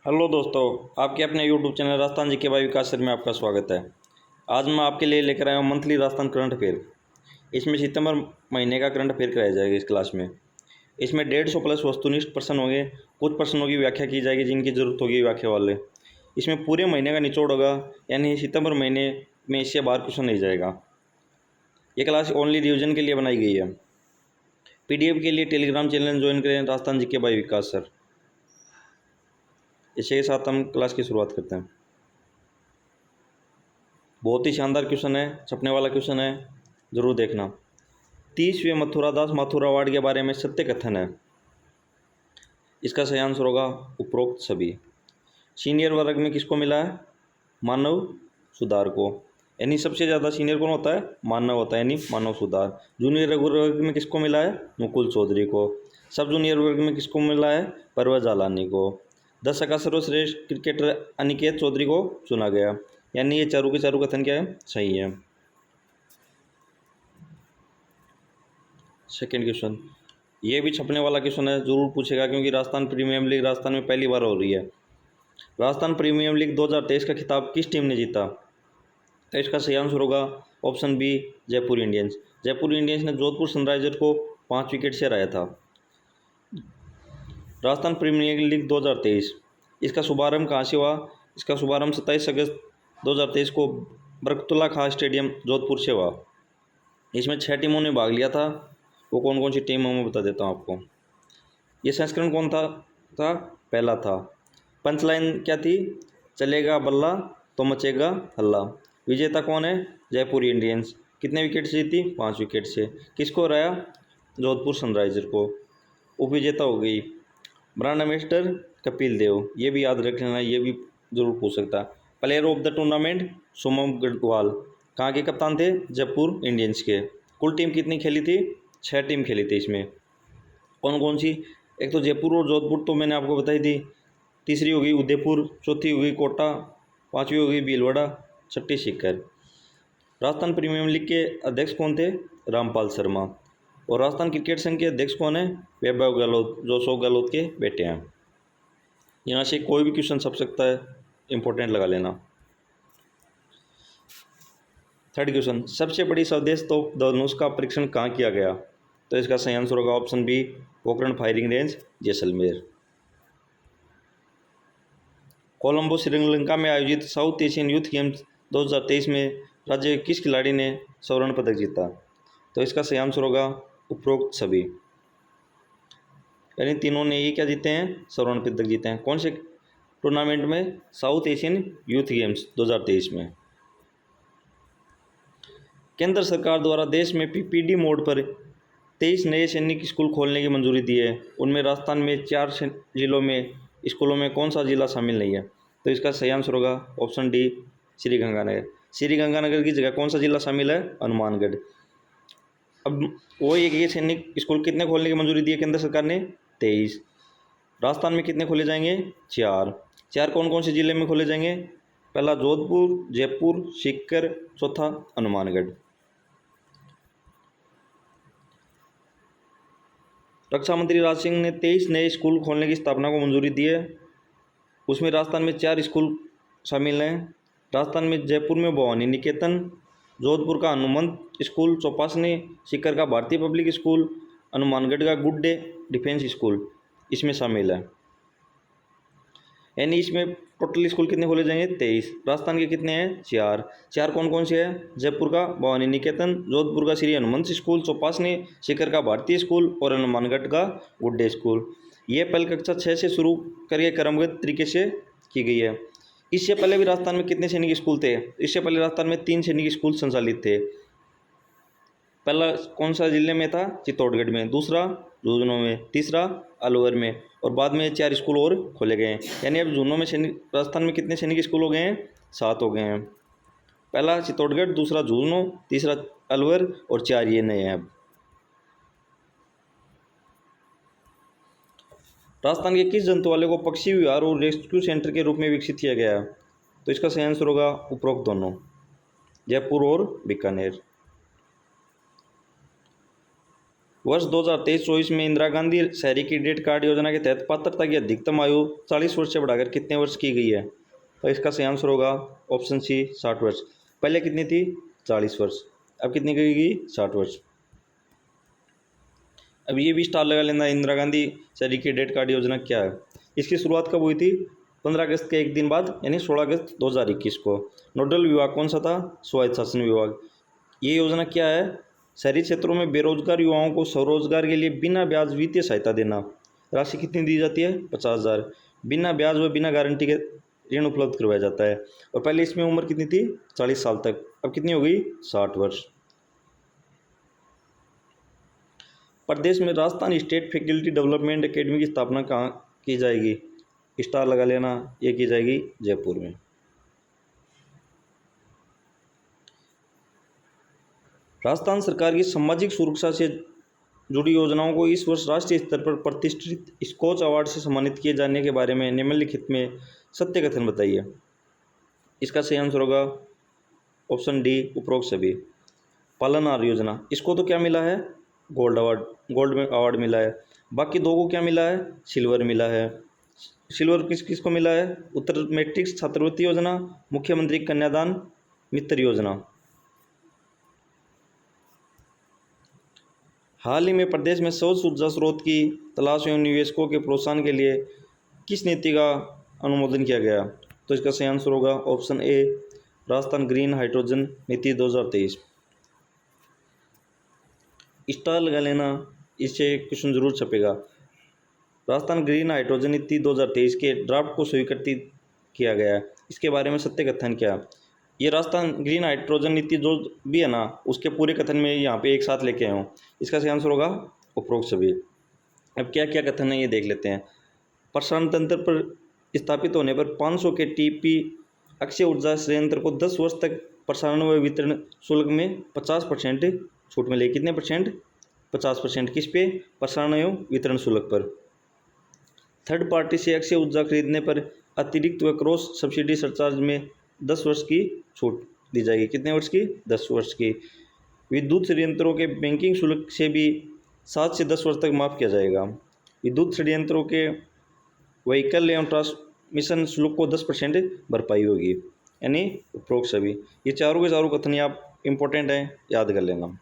Hello दोस्तों, आपके अपने यूट्यूब चैनल राजस्थान जी के भाई विकास सर में आपका स्वागत है। आज मैं आपके लिए लेकर आया हूँ मंथली राजस्थान करंट अफेयर। इसमें सितंबर महीने का करंट अफेयर कराया जाएगा इस क्लास में। इसमें 150 प्लस वस्तुनिष्ठ प्रश्न होंगे। कुछ प्रश्नों की व्याख्या की जाएगी जिनकी जरूरत होगी व्याख्या वाले। इसमें पूरे महीने का निचोड़ होगा, यानी सितंबर महीने में इससे बाहर क्वेश्चन नहीं जाएगा। ये क्लास ओनली रिविजन के लिए बनाई गई है। PDF के लिए टेलीग्राम चैनल ज्वाइन करें, राजस्थान जी के भाई विकास सर। इसी के साथ हम क्लास की शुरुआत करते हैं। बहुत ही शानदार क्वेश्चन है, छपने वाला क्वेश्चन है, जरूर देखना। 30वें मथुरादास माथुर अवार्ड के बारे में सत्य कथन है। इसका सही आंसर होगा उपरोक्त सभी। सीनियर वर्ग में किसको मिला है? मानव सुधार को, यानी सबसे ज़्यादा सीनियर कौन होता है? मानव होता है, यानी मानव सुधार। जूनियर वर्ग में किसको मिला है? मुकुल चौधरी को। सब जूनियर वर्ग में किसको मिला है? परवेज जालानी को। दशक का सर्वश्रेष्ठ क्रिकेटर अनिकेत चौधरी को चुना गया। यानी ये चारों के चारों कथन क्या है? सही है। सेकेंड क्वेश्चन, ये भी छपने वाला क्वेश्चन है, जरूर पूछेगा क्योंकि राजस्थान प्रीमियर लीग राजस्थान में पहली बार हो रही है। राजस्थान प्रीमियर लीग 2023 का खिताब किस टीम ने जीता? तो इसका सही आंसर होगा option B, Jaipur Indians. Jaipur Indians ने जोधपुर सनराइजर को 5 विकेट से हराया था। राजस्थान प्रीमियर लीग 2023, इसका शुभारंभ कहाँ से हुआ? इसका शुभारंभ 27 अगस्त 2023 को बरकतुल्ला खां स्टेडियम जोधपुर से हुआ। इसमें 6 टीमों ने भाग लिया था। वो कौन कौन सी टीम है मैं बता देता हूँ आपको। ये संस्करण कौन था? पहला था। पंचलाइन क्या थी? चलेगा बल्ला तो मचेगा हल्ला। विजेता कौन है? जयपुर इंडियंस। कितने विकेट से जीती? 5 विकेट से। किसको हराया? जोधपुर सनराइजर को। उपविजेता हो गई ब्रांड एम्बेसडर कपिल देव। ये भी याद रख लेना, ये भी जरूर पूछ सकता है। Player of the tournament Shubham Garhwal. कहाँ के कप्तान थे? जयपुर इंडियंस के। कुल टीम कितनी खेली थी? 6 टीम खेली थी। इसमें कौन कौन सी? एक तो जयपुर और जोधपुर तो मैंने आपको बताई थी। तीसरी होगी उदयपुर, चौथी होगी कोटा, पांचवी होगी भीलवाड़ा, छठी सीकर। राजस्थान प्रीमियर लीग के अध्यक्ष कौन थे? रामपाल शर्मा। और राजस्थान क्रिकेट संघ के अध्यक्ष कौन है? वैभव गहलोत, जो अशोक गहलोत के बेटे हैं। यहाँ से कोई भी क्वेश्चन छप सकता है, इंपॉर्टेंट लगा लेना। थर्ड क्वेश्चन, सबसे बड़ी स्वदेश तोप धनुष का परीक्षण कहाँ किया गया? तो इसका सही आंसर होगा option B, Pokhran firing range Jaisalmer. Colombo Sri Lanka में आयोजित साउथ एशियन यूथ गेम्स 2023 में राज्य के किस खिलाड़ी ने स्वर्ण पदक जीता? तो इसका सही आंसर होगा उपरोक्त सभी, यानी तीनों ने ये क्या जीते हैं? स्वर्ण पदक जीते हैं। कौन से टूर्नामेंट में? साउथ एशियन यूथ गेम्स 2023 में। केंद्र सरकार द्वारा देश में PPD मोड पर 23 नए सैनिक स्कूल खोलने की मंजूरी दी है। उनमें राजस्थान में 4 जिलों में स्कूलों में कौन सा जिला शामिल नहीं है? तो इसका सही आंसर होगा ऑप्शन डी, श्रीगंगानगर। श्रीगंगानगर की जगह कौन सा जिला शामिल है? हनुमानगढ़। अब वो एक ये सैनिक स्कूल कितने खोलने की मंजूरी दी है केंद्र सरकार ने? 23। राजस्थान में कितने खोले जाएंगे? 4। 4 कौन कौन से जिले में खोले जाएंगे? पहला जोधपुर, जयपुर, सीकर, चौथा हनुमानगढ़। रक्षा मंत्री राज सिंह ने 23 नए स्कूल खोलने की स्थापना को मंजूरी दी है। उसमें राजस्थान में 4 स्कूल शामिल हैं। राजस्थान में जयपुर में भवानी निकेतन, जोधपुर का हनुमंत स्कूल, चौपासनी, सीकर का भारतीय पब्लिक स्कूल, हनुमानगढ़ का गुड डे डिफेंस स्कूल इसमें शामिल है। यानी इसमें टोटल स्कूल कितने खोले जाएंगे? 23। राजस्थान के कितने हैं? 4। 4 कौन कौन से हैं? जयपुर का भवानी निकेतन, जोधपुर का श्री हनुमंत स्कूल, चौपासनी, सीकर का भारतीय स्कूल और हनुमानगढ़ का गुड डे स्कूल। ये पहले कक्षा 6 से शुरू करके क्रमबद्ध तरीके से की गई है। इससे पहले भी राजस्थान में कितने सैनिक स्कूल थे? इससे पहले राजस्थान में 3 सैनिक स्कूल संचालित थे। पहला कौन सा जिले में था? चित्तौड़गढ़ में। दूसरा झुंझुनू में। तीसरा अलवर में। और बाद में 4 स्कूल और खोले गए हैं। यानी अब झुंझुनू में सैनिक, राजस्थान में कितने सैनिक स्कूल हो गए हैं? 7 हो गए हैं। पहला चित्तौड़गढ़, दूसरा झुंझुनू, तीसरा अलवर और 4 ये नए हैं। अब राजस्थान के किस जंतुआलय को पक्षी विहार और रेस्क्यू सेंटर के रूप में विकसित किया गया है? तो इसका सही आंसर होगा उपरोक्त दोनों, जयपुर और बीकानेर। वर्ष 2023-24 में इंदिरा गांधी शहरी क्रेडिट कार्ड योजना के तहत पात्रता की अधिकतम आयु 40 वर्ष से बढ़ाकर कितने वर्ष की गई है? तो इसका सही आंसर होगा ऑप्शन सी 60 वर्ष। पहले कितनी थी? 40 वर्ष। अब कितनी की गई? 60 वर्ष। अब ये भी स्टार लगा लेना, इंदिरा गांधी शहरी क्रेडिट कार्ड योजना क्या है? इसकी शुरुआत कब हुई थी? 15 अगस्त के एक दिन बाद यानी 16 अगस्त 2021 को। नोडल विभाग कौन सा था? स्वायत्त शासन विभाग। ये योजना क्या है? शहरी क्षेत्रों में बेरोजगार युवाओं को स्वरोजगार के लिए बिना ब्याज वित्तीय सहायता देना। राशि कितनी दी जाती है? 50,000। बिना ब्याज व बिना गारंटी के ऋण उपलब्ध करवाया जाता है। और पहले इसमें उम्र कितनी थी? 40 साल तक। अब कितनी हो गई? 60 वर्ष। प्रदेश में Rajasthan state faculty development academy की स्थापना कहाँ की जाएगी? स्टार लगा लेना, ये की जाएगी जयपुर में। राजस्थान सरकार की सामाजिक सुरक्षा से जुड़ी योजनाओं को इस वर्ष राष्ट्रीय स्तर पर प्रतिष्ठित स्कॉच अवार्ड से सम्मानित किए जाने के बारे में निम्नलिखित में सत्य कथन बताइए। इसका सही आंसर होगा ऑप्शन डी उपरोक्त सभी। पालनहार योजना, इसको तो क्या मिला है? गोल्ड अवार्ड, गोल्ड में अवार्ड मिला है। बाकी दो को क्या मिला है? सिल्वर मिला है। सिल्वर किस किस को मिला है? उत्तर मैट्रिक्स छात्रवृत्ति योजना, मुख्यमंत्री कन्यादान मित्र योजना। हाल ही में प्रदेश में सौर ऊर्जा स्रोत की तलाश एवं निवेशकों के प्रोत्साहन के लिए किस नीति का अनुमोदन किया गया? तो इसका सही आंसर होगा option A Rajasthan green hydrogen नीति 2023। स्टार लगा लेना, इससे क्वेश्चन जरूर छपेगा। राजस्थान ग्रीन हाइड्रोजन नीति 2023 के ड्राफ्ट को स्वीकृत किया गया है। इसके बारे में सत्य कथन क्या? ये राजस्थान ग्रीन हाइड्रोजन नीति जो भी है ना, उसके पूरे कथन में यहाँ पे एक साथ लेके आया हूँ। इसका सही आंसर होगा उपरोक्त सभी। अब क्या क्या कथन है ये देख लेते हैं। प्रसारण तंत्र पर स्थापित होने पर 500 के टीपी अक्षय ऊर्जा संयंत्र को 10 वर्ष तक प्रसारण व वितरण शुल्क में 50% छूट मिलेगी। कितने परसेंट? 50%। किस पे? प्रसारण एवं वितरण शुल्क पर। थर्ड पार्टी से अक्षय ऊर्जा खरीदने पर अतिरिक्त व क्रॉस सब्सिडी सरचार्ज में 10 वर्ष की छूट दी जाएगी। कितने वर्ष की? 10 वर्ष की। विद्युत संयंत्रों के बैंकिंग शुल्क से भी 7 से 10 वर्ष तक माफ़ किया जाएगा। विद्युत संयंत्रों के व्हीकल एवं ट्रांसमिशन शुल्क को 10% भरपाई होगी। यानी उपरोक्त सभी। ये चारों के चारों कथन आप इंपॉर्टेंट हैं, याद कर लेना।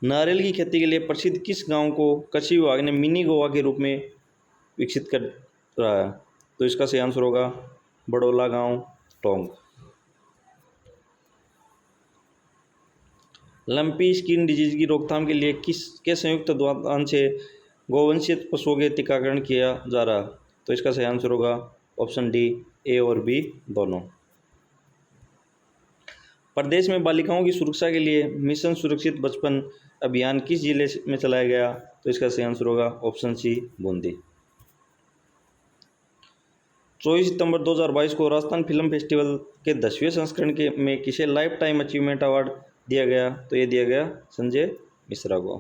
नारियल की खेती के लिए प्रसिद्ध किस गांव को कृषि विभाग ने मिनी गोवा के रूप में विकसित कर रहा है? तो इसका सही आंसर होगा बड़ौला गांव, टोंक। लंपी स्किन डिजीज की रोकथाम के लिए किसके संयुक्त तत्वाधान से गोवंशीय पशुओं के टीकाकरण किया जा रहा? तो इसका सही आंसर होगा ऑप्शन डी ए और बी दोनों। प्रदेश में बालिकाओं की सुरक्षा के लिए मिशन सुरक्षित बचपन अभियान किस जिले में चलाया गया? तो इसका सही आंसर होगा ऑप्शन सी बूंदी। 24 सितंबर 2022 को राजस्थान फिल्म फेस्टिवल के 10वें संस्करण के में किसे लाइफ टाइम अचीवमेंट अवार्ड दिया गया? तो ये दिया गया संजय मिश्रा को।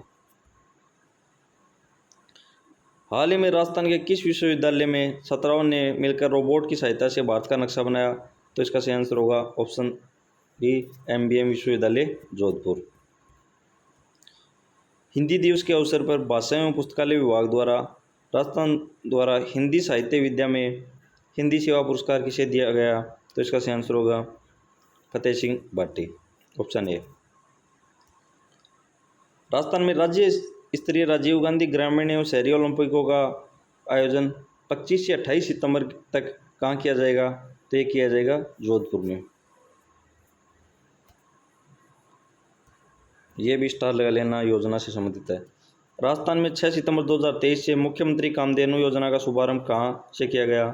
हाल ही में राजस्थान के किस विश्वविद्यालय में छात्राओं ने मिलकर रोबोट की सहायता से भारत का नक्शा बनाया? तो इसका सही आंसर होगा ऑप्शन डी MBM विश्वविद्यालय जोधपुर। हिंदी दिवस के अवसर पर भाषा एवं पुस्तकालय विभाग द्वारा राजस्थान द्वारा हिंदी साहित्य विद्या में हिंदी सेवा पुरस्कार किसे दिया गया? तो इसका सही आंसर होगा फतेह सिंह भाटी, ऑप्शन ए। राजस्थान में राज्य स्तरीय राजीव गांधी ग्रामीण एवं शहरी ओलंपिकों का आयोजन 25 से 28 सितंबर तक कहाँ किया जाएगा? तो ये किया जाएगा जोधपुर में। ये भी स्टार लगा लेना, योजना से संबंधित है। राजस्थान में 6 सितंबर 2023 से मुख्यमंत्री कामधेनु योजना का शुभारंभ कहाँ से किया गया?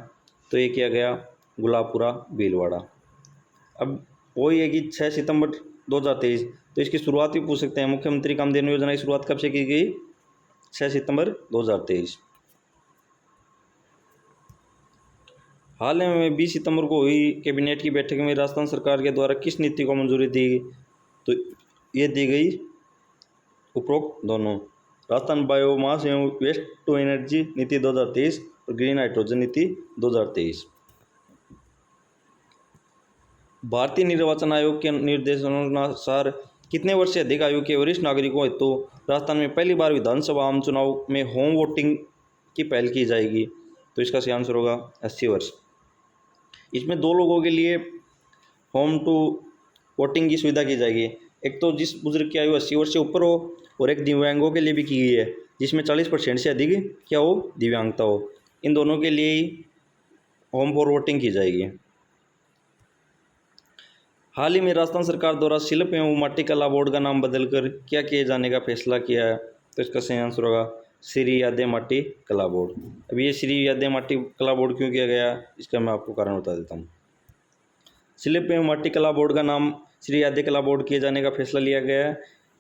तो ये किया गया गुलाबपुरा भीलवाड़ा। अब वही है कि 6 सितंबर 2023, तो इसकी शुरुआत भी पूछ सकते हैं। मुख्यमंत्री कामधेनु योजना की शुरुआत कब से की गई? 6 सितंबर 2023। हाल ही में 20 सितंबर को हुई कैबिनेट की बैठक में राजस्थान सरकार के द्वारा किस नीति को मंजूरी दी? तो ये दी गई उपरोक्त दोनों। राजस्थान बायोमास एवं वेस्ट टू एनर्जी नीति 2023 और ग्रीन हाइड्रोजन नीति 2023। भारतीय निर्वाचन आयोग के निर्देशानुसार कितने वर्ष से अधिक आयु के वरिष्ठ नागरिकों हेतु राजस्थान में पहली बार विधानसभा आम चुनाव में होम वोटिंग की पहल की जाएगी? तो इसका सही आंसर होगा 80 वर्ष। इसमें दो लोगों के लिए होम टू वोटिंग की सुविधा की जाएगी। एक तो जिस बुजुर्ग की आयु 80 वर्ष से ऊपर हो, और एक दिव्यांगों के लिए भी की गई है, जिसमें 40% से अधिक क्या हो, दिव्यांगता हो। इन दोनों के लिए ही होम फॉर वोटिंग की जाएगी। हाल ही में राजस्थान सरकार द्वारा शिल्प एवं माटी कला बोर्ड का नाम बदलकर क्या किए जाने का फैसला किया है? तो इसका सही आंसर होगा श्री यादव माटी कला बोर्ड। अब ये श्री यादव माटी कला बोर्ड क्यों किया गया, इसका मैं आपको कारण बता देता हूँ। शिल्प एवं माटी कला बोर्ड का नाम श्री यादव कला बोर्ड किए जाने का फैसला लिया गया है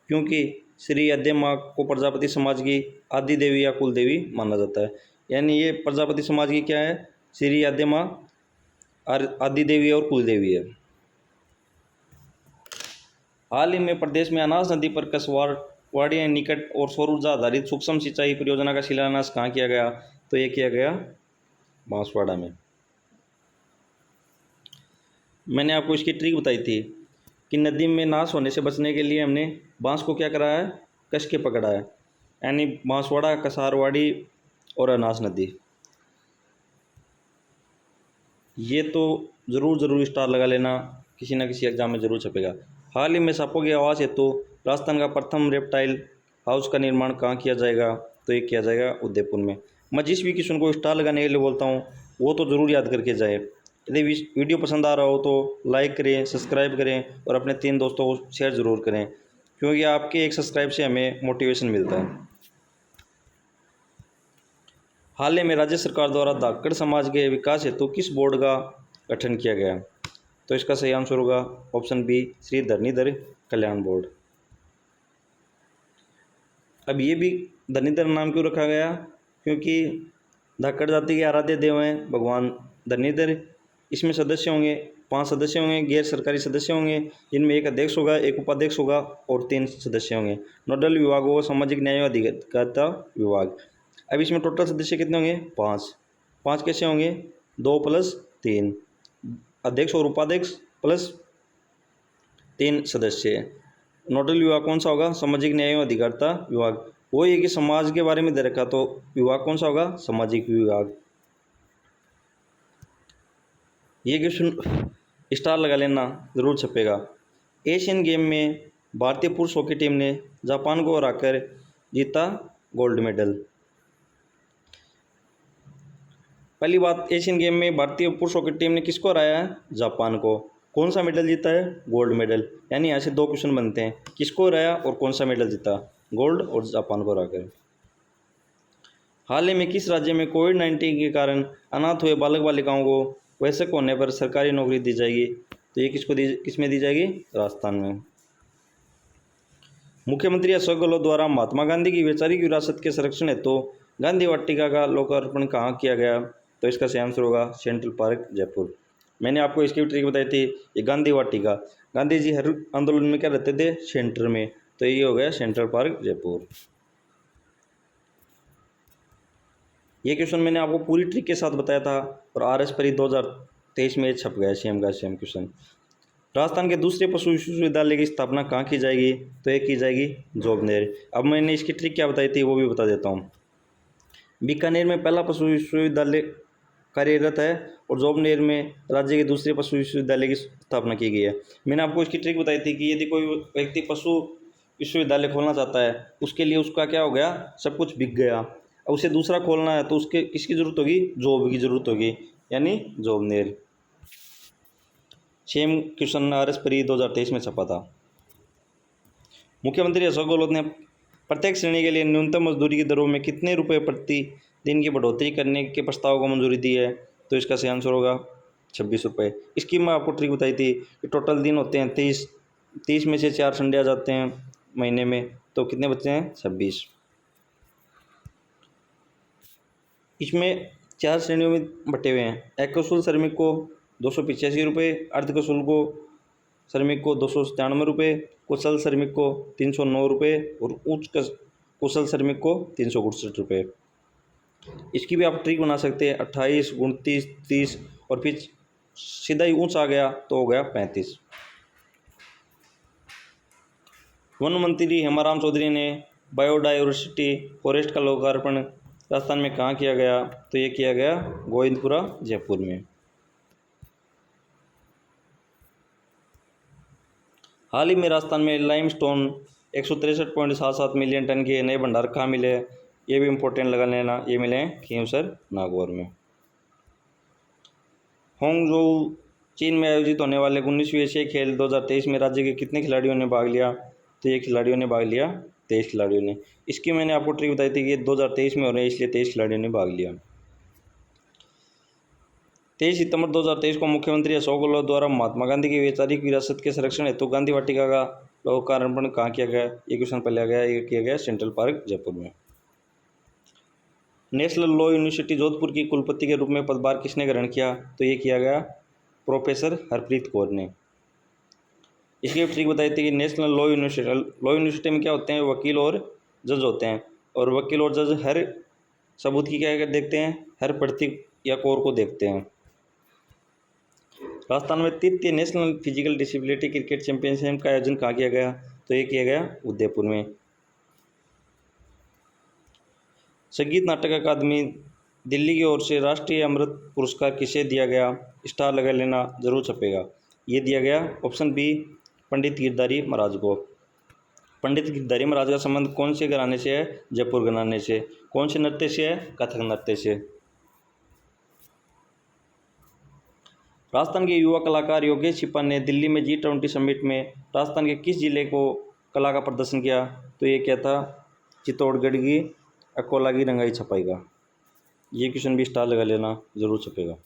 क्योंकि श्री यादव माँ को प्रजापति समाज की आदि देवी या कुल देवी माना जाता है। यानी ये प्रजापति समाज की क्या है, श्री यादव माँ आदि देवी और कुल देवी है। हाल ही में प्रदेश में अनास नदी पर कसवार वाड़िया निकट और सौर ऊर्जा आधारित सूक्ष्म सिंचाई परियोजना का शिलान्यास कहाँ किया गया? तो ये किया गया बांसवाड़ा में। मैंने आपको इसकी ट्रिक बताई थी कि नदी में नाश होने से बचने के लिए हमने बांस को क्या करा है, कस के पकड़ा है। यानी बांसवाड़ा, कसारवाड़ी और अनास नदी। ये तो ज़रूर स्टार लगा लेना, किसी न किसी एग्जाम में ज़रूर छपेगा। हाल ही में सांपों की आवाज़ हेतु राजस्थान का प्रथम रेप्टाइल हाउस का निर्माण कहाँ किया जाएगा? तो ये किया जाएगा उदयपुर में। मैं जिस भी क्वेश्चन को स्टार लगाने के लिए बोलता हूँ वो तो ज़रूर याद करके जाए। यदि वीडियो पसंद आ रहा हो तो लाइक करें, सब्सक्राइब करें और अपने 3 दोस्तों को शेयर ज़रूर करें, क्योंकि आपके एक सब्सक्राइब से हमें मोटिवेशन मिलता है। हाल ही में राज्य सरकार द्वारा धाकड़ समाज के विकास हेतु किस बोर्ड का गठन किया गया? तो इसका सही आंसर होगा option B, Shri Dharanidhar Kalyan board. अब ये भी धरणीधर नाम क्यों रखा गया? क्योंकि धाकड़ जाति के आराध्य देव हैं भगवान धरणीधर। इसमें सदस्य होंगे 5 सदस्य होंगे, गैर सरकारी सदस्य होंगे, जिनमें एक अध्यक्ष होगा, एक उपाध्यक्ष होगा और 3 सदस्य होंगे। नोडल विभाग होगा सामाजिक न्याय व अधिकारिता विभाग। अब इसमें टोटल सदस्य कितने होंगे? 5 कैसे होंगे? 2 + 3, अध्यक्ष और उपाध्यक्ष प्लस 3 सदस्य। नोडल विभाग कौन सा होगा? सामाजिक न्याय एवं अधिकारिता विभाग। वो ये कि समाज के बारे में दे रखा, तो विभाग कौन सा होगा? सामाजिक विभाग। ये क्वेश्चन स्टार लगा लेना, ज़रूर छपेगा। एशियन गेम में भारतीय पुरुष हॉकी टीम ने जापान को हराकर जीता गोल्ड मेडल। पहली बात, एशियन गेम में भारतीय पुरुष हॉकी टीम ने किसको हराया है? जापान को। कौन सा मेडल जीता है? Gold medal. यानी यहाँ से 2 क्वेश्चन बनते हैं, किसको हराया और कौन सा मेडल जीता? गोल्ड और जापान को हराकर। हाल ही में किस राज्य में कोविड-19 के कारण अनाथ हुए बालक बालिकाओं को वयस्क होने पर सरकारी नौकरी दी जाएगी? तो ये किसमें दी जाएगी? राजस्थान में। मुख्यमंत्री अशोक गहलोत द्वारा महात्मा गांधी की वैचारिक विरासत के संरक्षण हेतु गांधी वाटिका का लोकार्पण कहाँ किया गया? तो इसका सही आंसर होगा सेंट्रल पार्क, जयपुर। मैंने आपको इसकी भी ट्रिक बताई थी, ये गांधी वाटिका। गांधी जी हर आंदोलन में क्या रहते थे? सेंटर में। तो ये हो गया सेंट्रल पार्क, जयपुर। ये क्वेश्चन मैंने आपको पूरी ट्रिक के साथ बताया था और RS परी 2023 में छप गया सेम का सेम क्वेश्चन। राजस्थान के दूसरे पशु विश्वविद्यालय की स्थापना कहाँ की जाएगी? तो ये की जाएगी जोबनेर। अब मैंने इसकी ट्रिक क्या बताई थी वो भी बता देता हूँ। बीकानेर में पहला पशु विश्वविद्यालय कार्यरत है और जोबनेर में राज्य के दूसरे पशु विश्वविद्यालय की स्थापना की गई है। मैंने आपको इसकी ट्रिक बताई थी कि यदि कोई व्यक्ति पशु विश्वविद्यालय खोलना चाहता है, उसके लिए उसका क्या हो गया? सब कुछ बिक गया। अब उसे दूसरा खोलना है तो उसके किसकी ज़रूरत होगी? जॉब की ज़रूरत होगी, यानी जोबनेर। सेम क्वेश्चन RS परी 2023 में छपा था। मुख्यमंत्री अशोक गहलोत ने प्रत्येक श्रेणी के लिए न्यूनतम मजदूरी की दरों में कितने रुपए प्रति दिन की बढ़ोतरी करने के प्रस्ताव को मंजूरी दी है? तो इसका सही आंसर होगा 26 रुपये। इसकी मैं आपको ट्रिक बताई थी कि टोटल दिन होते हैं 30 में से 4 संडे आ जाते हैं महीने में, तो कितने बचते हैं? 26। इसमें 4 श्रेणियों में बटे हुए हैं। अकुशल श्रमिक को 285 रुपये, अर्धकुशल को श्रमिक को 297 रुपये, कुशल श्रमिक को 309 रुपये और उच्च कुशल श्रमिक को 368 रुपये। इसकी भी आप ट्रिक बना सकते हैं 28, 29, 30 और फिर सीधा ही ऊंच आ गया तो हो गया 35। वन मंत्री हेमाराम चौधरी ने बायोडाइवर्सिटी फॉरेस्ट का लोकार्पण राजस्थान में कहाँ किया गया? तो ये किया गया गोविंदपुरा जयपुर में। हाल ही में राजस्थान में लाइमस्टोन 163.77 मिलियन टन के नए भंडार कहाँ मिले? ये भी इम्पोर्टेंट लगा लेना, ये मिले खींवसर नागौर में। होंगजोऊ चीन में आयोजित होने वाले 19वीं एशियाई खेल 2023 में राज्य के कितने खिलाड़ियों ने भाग लिया? तो ये खिलाड़ियों ने भाग लिया 23 खिलाड़ियों ने। इसकी मैंने आपको ट्रिक बताई थी कि 2023 में हो रहे हैं, इसलिए 23 खिलाड़ियों ने भाग लिया। 23 सितंबर 2023 को मुख्यमंत्री अशोक गहलोत द्वारा महात्मा गांधी की वैचारिक विरासत के संरक्षण हेतु गांधी वाटिका का लोकार्पण कहाँ किया गया? ये क्वेश्चन पहले आ गया। ये किया गया सेंट्रल पार्क जयपुर में। नेशनल लॉ यूनिवर्सिटी जोधपुर की कुलपति के रूप में पदभार किसने ग्रहण किया? तो ये किया गया प्रोफेसर हरप्रीत कौर ने। इसकी ट्रिक बताई थी कि नेशनल लॉ यूनिवर्सिटी में क्या होते हैं? वकील और जज होते हैं, और वकील और जज हर सबूत की क्या देखते हैं? हर प्रतीक या कोर को देखते हैं। राजस्थान में तृतीय national physical disability cricket championship का आयोजन कहाँ किया गया? तो ये किया गया उदयपुर में। संगीत नाटक अकादमी दिल्ली की ओर से राष्ट्रीय अमृत पुरस्कार किसे दिया गया? स्टार लगा लेना, जरूर छपेगा। ये दिया गया ऑप्शन बी पंडित गिरधारी महाराज को। पंडित गिरधारी महाराज का संबंध कौन से घराने से है? जयपुर घराने से। कौन से नृत्य से है? कथक नृत्य से। राजस्थान के युवा कलाकार योगेश छिपा ने दिल्ली में G20 समिट में राजस्थान के किस जिले को कला का प्रदर्शन किया? तो ये क्या था? चित्तौड़गढ़ की अकोला की रंगाई छपाई का। ये क्वेश्चन भी स्टार लगा लेना, जरूर छपेगा।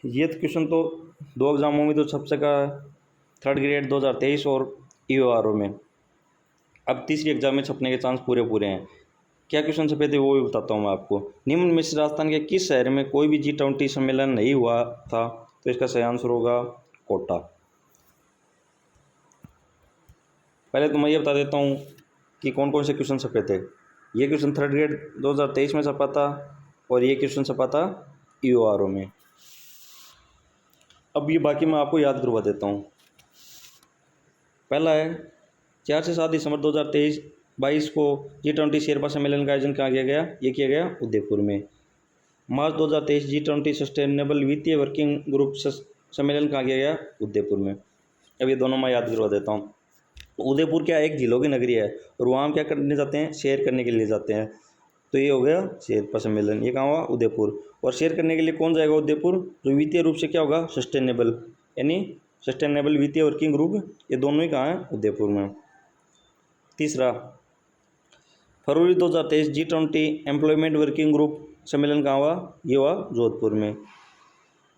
ये क्वेश्चन तो 2 एग्जामों में तो छप सका, 3rd ग्रेड 2023 और EORO में। अब तीसरी एग्जाम में छपने के चांस पूरे हैं। क्या क्वेश्चन छपे थे वो भी बताता हूँ मैं आपको। निम्न में से राजस्थान के किस शहर में कोई भी G20 सम्मेलन नहीं हुआ था? तो इसका सही आंसर होगा कोटा। पहले तो मैं ये बता देता हूँ कि कौन कौन से क्वेश्चन छपे थे। ये क्वेश्चन 3rd ग्रेड 2023 में छपा था, और ये क्वेश्चन छपा था EORO में। अब ये बाकी मैं आपको याद करवा देता हूँ। पहला है 4 से 7 दिसंबर 2023 को G20 शेरपा सम्मेलन का आयोजन कहाँ किया गया? ये किया गया उदयपुर में। मार्च 2023 G20 सस्टेनेबल वित्तीय वर्किंग ग्रुप सम्मेलन कहाँ किया गया? उदयपुर में। अब ये दोनों मैं याद करवा देता हूँ। उदयपुर क्या एक झीलों की नगरी है, और वहाँ हम क्या करने जाते हैं? शेयर करने के लिए जाते हैं। तो ये हो गया शेरपा सम्मेलन। ये कहाँ हुआ? उदयपुर। और शेयर करने के लिए कौन जाएगा उदयपुर? जो वित्तीय रूप से क्या होगा? सस्टेनेबल, यानी सस्टेनेबल वित्तीय वर्किंग ग्रुप। ये दोनों ही कहाँ हैं? उदयपुर में। तीसरा, फरवरी 2023 G20 एम्प्लॉयमेंट वर्किंग ग्रुप सम्मेलन कहाँ हुआ? ये हुआ जोधपुर में।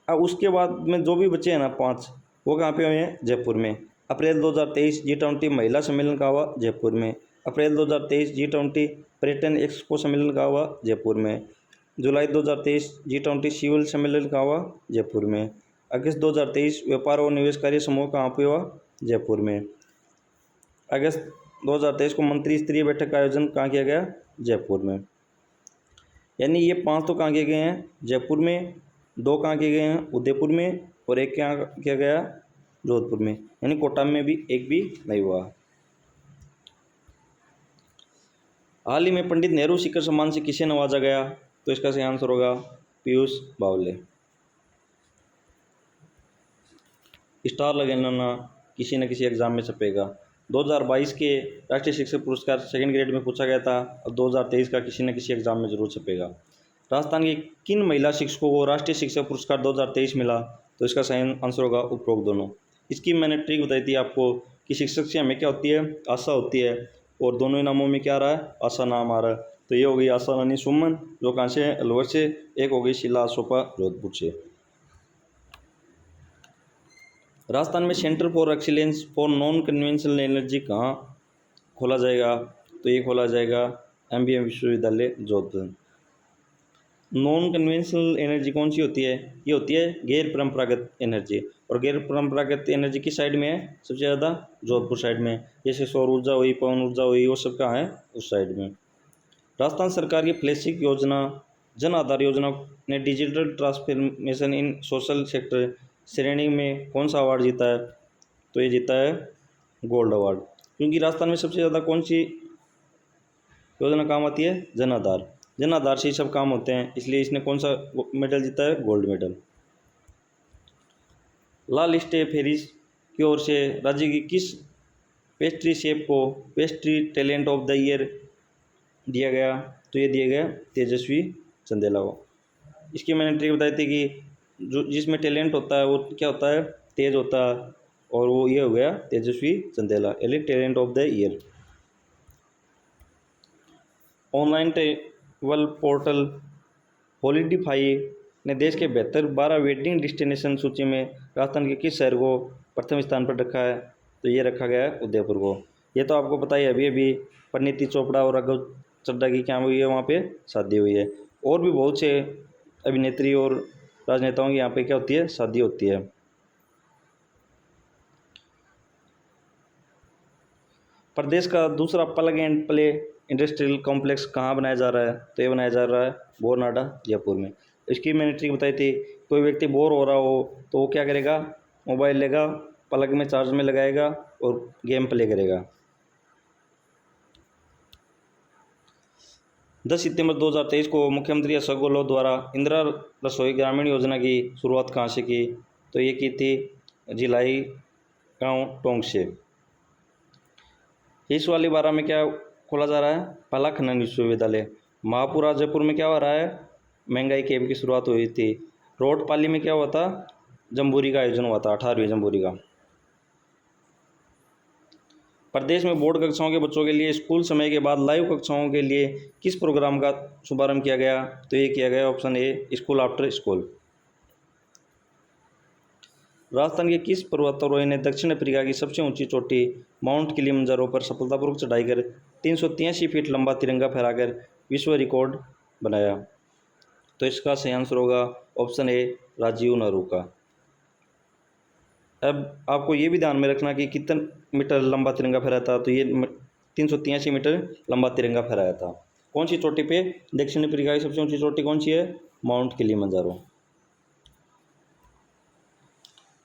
अब उसके बाद में जो भी बचे हैं ना 5, वो कहाँ पे हुए हैं? जयपुर में। अप्रैल 2023 G20 महिला सम्मेलन कहाँ हुआ? जयपुर में। अप्रैल 2023 G20 पर्यटन एक्सपो सम्मेलन कहाँ हुआ? जयपुर में। जुलाई 2023 G20 सिविल सम्मेलन कहाँ हुआ? जयपुर में। अगस्त 2023 व्यापार और निवेश कार्य समूह कहाँ पे हुआ? जयपुर में। अगस्त 2023 को मंत्री स्तरीय बैठक का आयोजन कहाँ किया गया? जयपुर में। यानी ये 5 तो कहाँ किए गए हैं? जयपुर में। 2 कहाँ किए गए हैं? उदयपुर में। और 1 कहाँ किया गया? जोधपुर में। यानी कोटा में भी 1 भी नहीं हुआ। हाल ही में पंडित नेहरू शिखर सम्मान से किसे नवाजा गया? तो इसका सही आंसर होगा पीयूष बावले। स्टार लगाना, किसी न किसी एग्जाम में छपेगा। 2022 के राष्ट्रीय शिक्षक पुरस्कार 2nd ग्रेड में पूछा गया था, और 2023 का किसी न किसी एग्जाम में जरूर छपेगा। राजस्थान के किन महिला शिक्षकों को राष्ट्रीय शिक्षक पुरस्कार 2023 मिला? तो इसका सही आंसर होगा उपरोक्त दोनों। इसकी मैंने ट्रिक बताई थी आपको कि शिक्षक से हमें क्या होती है? आशा होती है, और दोनों ही नामों में क्या आ रहा है? आशा नाम आ रहा है। तो ये हो गई आशा रानी सुमन, जो कहाँ से है? अलवर से। एक हो गई शीला अशोका, जोधपुर से। राजस्थान में centre for excellence for non conventional energy कहाँ खोला जाएगा? तो ये खोला जाएगा MBM विश्वविद्यालय जोधपुर। नॉन कन्वेंशनल एनर्जी कौन सी होती है? ये होती है गैर परंपरागत एनर्जी। और गैर परंपरागत एनर्जी किस साइड में है? सबसे ज़्यादा जोधपुर साइड में। जैसे सौर ऊर्जा हुई, पवन ऊर्जा हुई, वो सब कहाँ है? उस साइड में। राजस्थान सरकार की फ्लैगशिप योजना जन आधार योजना ने digital transformation in social sector श्रेणी में कौन सा अवार्ड जीता है? तो ये जीता है गोल्ड अवार्ड, क्योंकि राजस्थान में सबसे ज़्यादा कौन सी योजना काम आती है? जन आधार। जन आधार से ही सब काम होते हैं, इसलिए इसने कौन सा मेडल जीता है? Gold medal. ला लिस्टे फेरिस की ओर से राज्य की किस पेस्ट्री शेफ को pastry talent of the year दिया गया? तो ये दिया गया तेजस्वी चंदेला को। इसकी मैंने ट्रिक बताई थी कि जो जिसमें टैलेंट होता है वो क्या होता है? तेज होता है, और वो ये हो गया तेजस्वी चंदेला, यानी talent of the year. Online travel portal Holidayfy ने देश के बेहतर 12 वेडिंग डेस्टिनेशन सूची में राजस्थान के किस शहर को प्रथम स्थान पर रखा है? तो ये रखा गया है उदयपुर को। ये तो आपको पता ही है, अभी अभी परिणीति चोपड़ा और राघव चड्ढा की क्या हुई है? वहाँ पे शादी हुई है। और भी बहुत से अभिनेत्री और राजनेताओं की यहाँ पे क्या होती है? शादी होती है। प्रदेश का दूसरा plug and play industrial complex कहाँ बनाया जा रहा है? तो ये बनाया जा रहा है बोरनाडा जयपुर में। इसकी मैंने ट्रिक बताई थी, कोई व्यक्ति बोर हो रहा हो तो वो क्या करेगा? मोबाइल लेगा, प्लग में चार्ज में लगाएगा और गेम प्ले करेगा। 10 सितंबर 2023 को मुख्यमंत्री अशोक गहलोत द्वारा इंदिरा रसोई ग्रामीण योजना की शुरुआत कहाँ से की? तो ये की थी जिलाई गांव टोंक से। इस वाली 12 में क्या खोला जा रहा है? पहला खनन विश्वविद्यालय। महापुरा जयपुर में क्या हो रहा है? महंगाई कैंप की शुरुआत हुई थी। रोडपाली में क्या हुआ था? जम्बूरी का आयोजन हुआ था, 18वीं जम्बूरी का। प्रदेश में बोर्ड कक्षाओं के बच्चों के लिए स्कूल समय के बाद लाइव कक्षाओं के लिए किस प्रोग्राम का शुभारंभ किया गया? तो ये किया गया ऑप्शन ए, स्कूल आफ्टर स्कूल। राजस्थान के किस पर्वतारोही ने दक्षिण अफ्रीका की सबसे ऊंची चोटी माउंट किलिमंजारो पर सफलतापूर्वक चढ़ाई कर 383 फीट लंबा तिरंगा फहराकर विश्व रिकॉर्ड बनाया? तो इसका सही आंसर होगा ऑप्शन ए, राजीव नारू का। अब आपको ये भी ध्यान में रखना कि कितना मीटर लंबा तिरंगा फहराया था? तो ये 383 मीटर लंबा तिरंगा फहराया था। कौन सी चोटी पे? दक्षिण अफ्रीका की सबसे ऊंची चोटी कौन सी है? Mount Kilimanjaro.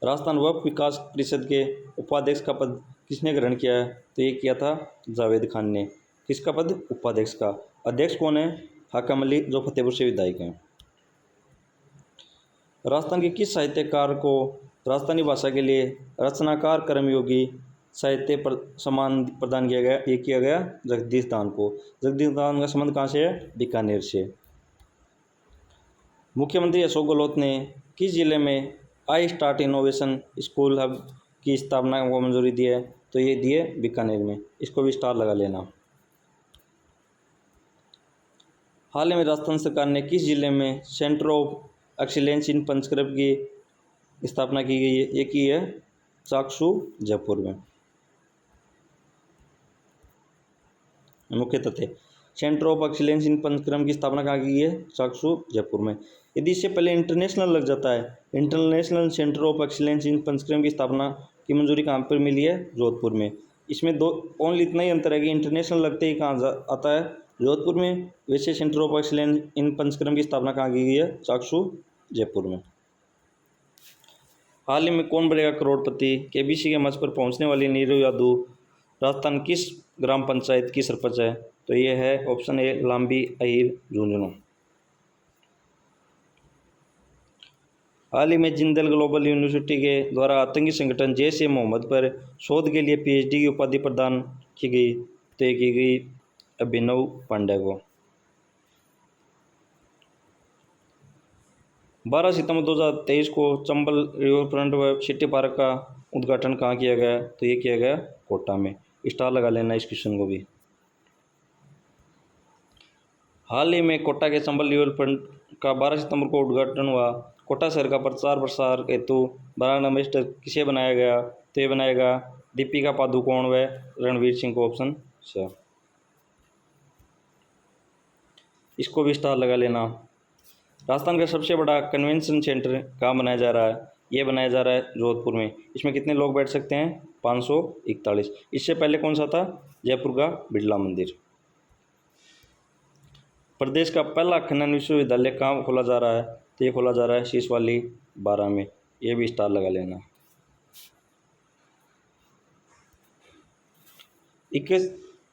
राजस्थान वक्फ विकास परिषद के उपाध्यक्ष का पद किसने ग्रहण किया है? तो ये किया था जावेद खान ने। किसका पद? उपाध्यक्ष का। अध्यक्ष कौन है? हाकम अली, जो फतेहपुर से विधायक हैं। राजस्थान के किस साहित्यकार को राजस्थानी भाषा के लिए रचनाकार कर्मयोगी साहित्य सम्मान प्रदान किया गया? ये किया गया जगदीश दान को। जगदीश दान का संबंध कहाँ से है? बीकानेर से। मुख्यमंत्री अशोक गहलोत ने किस जिले में I start innovation school hub की स्थापना को मंजूरी दी है? तो ये दी है बीकानेर में। इसको भी स्टार लगा लेना। हाल ही में राजस्थान सरकार ने किस जिले में centre of excellence in panchakarma की स्थापना की गई है? ये की है चाकसू जयपुर में। मुख्य तथ्य, centre of excellence in panchakarma की स्थापना कहाँ की गई है? चाकसू जयपुर में। यदि इससे पहले इंटरनेशनल लग जाता है, international centre of excellence in panchakarma की स्थापना की मंजूरी कहाँ पर मिली है? जोधपुर में। इसमें दो ओनली इतना ही अंतर है कि इंटरनेशनल लगते ही कहाँ आता है? जोधपुर में। वैसे centre of excellence in panchakarma की स्थापना कहाँ की गई है? चाकसू जयपुर में। हाल ही में कौन बनेगा करोड़पति? केबीसी के मंच पर पहुंचने वाली नीरू यादव राजस्थान किस ग्राम पंचायत की सरपंच है? तो ये है ऑप्शन ए, लांबी अहिर झुंझुनू। हाल ही में जिंदल ग्लोबल यूनिवर्सिटी के द्वारा आतंकी संगठन जैश ए मोहम्मद पर शोध के लिए पीएचडी की उपाधि प्रदान की गई। तो ये की गई अभिनव पांड्या को। 12 सितंबर 2023 को चंबल रिवर फ्रंट व सिटी पार्क का उद्घाटन कहाँ किया गया? तो ये किया गया कोटा में। स्टार लगा लेना इस क्वेश्चन को भी। हाल ही में कोटा के चंबल रिवर फ्रंट का 12 सितंबर को उद्घाटन हुआ। कोटा शहर का प्रचार प्रसार हेतु ब्रांड एम्बेसडर किसे बनाया गया? तो ये बनाएगा दीपिका पादुकोण व रणवीर सिंह को, ऑप्शन से। इसको भी स्टार लगा लेना। राजस्थान का सबसे बड़ा कन्वेंशन सेंटर कहाँ बनाया जा रहा है? ये बनाया जा रहा है जोधपुर में। इसमें कितने लोग बैठ सकते हैं? 541। इससे पहले कौन सा था? जयपुर का बिरला मंदिर। प्रदेश का पहला खनन विश्वविद्यालय कहाँ खोला जा रहा है? तो ये खोला जा रहा है शीशवाली 12 में। ये भी स्टार लगा लेना। इक्कीस